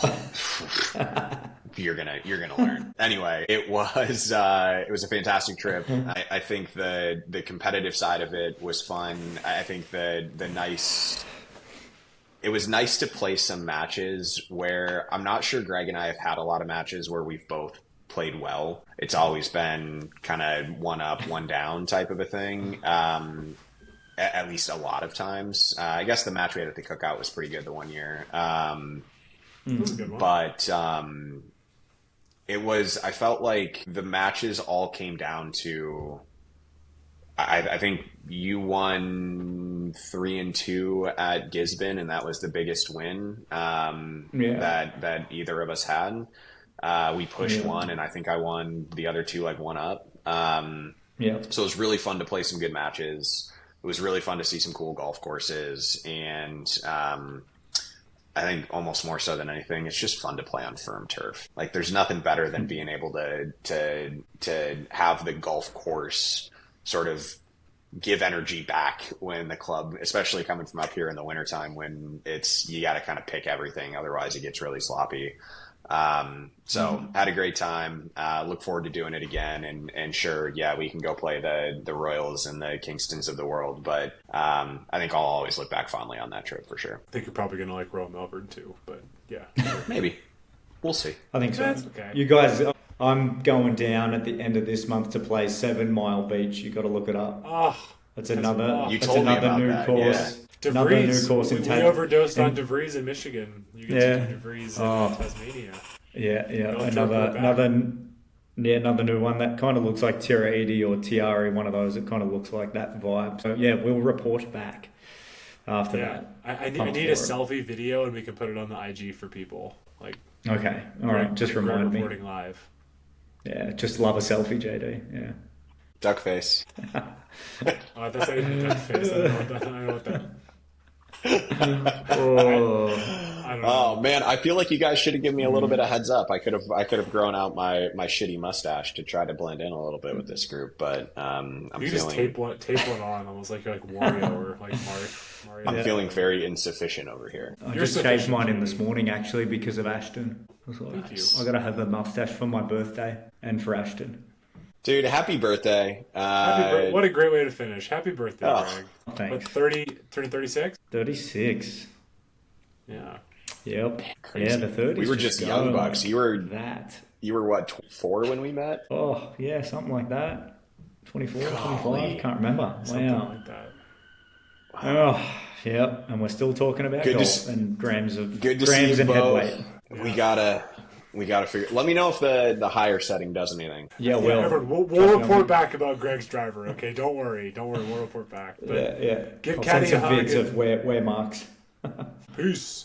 you're gonna learn. Anyway, it was a fantastic trip. I think the competitive side of it was fun. I think it was nice to play some matches where I'm not sure Greg and I have had a lot of matches where we've both played well. It's always been kind of one up, one down type of a thing. At least a lot of times. I guess the match we had at the Cookout was pretty good the one year. That was a good one. But I felt like the matches all came down to, I think you won 3-2 at Gisborne, and that was the biggest win that either of us had. We pushed one, and I think I won the other two one up. So it was really fun to play some good matches. It was really fun to see some cool golf courses, and I think almost more so than anything, it's just fun to play on firm turf. There's nothing better than being able to have the golf course sort of give energy back when the club, especially coming from up here in the wintertime when you got to kind of pick everything. Otherwise it gets really sloppy. Had a great time. Look forward to doing it again. And sure, we can go play the Royals and the Kingstons of the world. But I think I'll always look back fondly on that trip for sure. I think you're probably going to like Royal Melbourne too, but yeah. Maybe. We'll see. I think so. That's okay. You guys, I'm going down at the end of this month to play 7 Mile Beach. You got to look it up. Oh, it's another new course. DeVries. Another new course in we overdosed on DeVries in Michigan. You get to do DeVries in Tasmania. Another new one that kind of looks like Tiraidi or Tiari, one of those. It kind of looks like that vibe. So we'll report back after that. I need a selfie video, and we can put it on the IG for people. Okay, all right. Just remind me. Reporting live. Yeah, just love a selfie, JD. Yeah. Duck face. That's not even duck face. I don't know what that. Oh man, I feel like you guys should have given me a little bit of heads up. I could have grown out my shitty mustache to try to blend in a little bit with this group, but just tape one on, almost like Wario or Mario. I'm feeling very insufficient over here. I just shaved mine in this morning actually because of Ashton. Thank you. I gotta have a mustache for my birthday and for Ashton. Dude, happy birthday. What a great way to finish. Happy birthday, Greg. Thanks. What, turning 36? 36. Yeah. Yep. Crazy. Yeah, the 30s. We were just young bucks. You were what, 4 when we met? Oh, yeah, something like that. 24, Golly. 25, can't remember. Something Wow. like that. Oh, yep. And we're still talking about golf and grams and head weight. We gotta figure. Let me know if the higher setting does anything. Yeah, we'll report back about Greg's driver. Okay, don't worry. We'll report back. But yeah. Give I'll Caddy send some a hug. vids of where marks. Peace.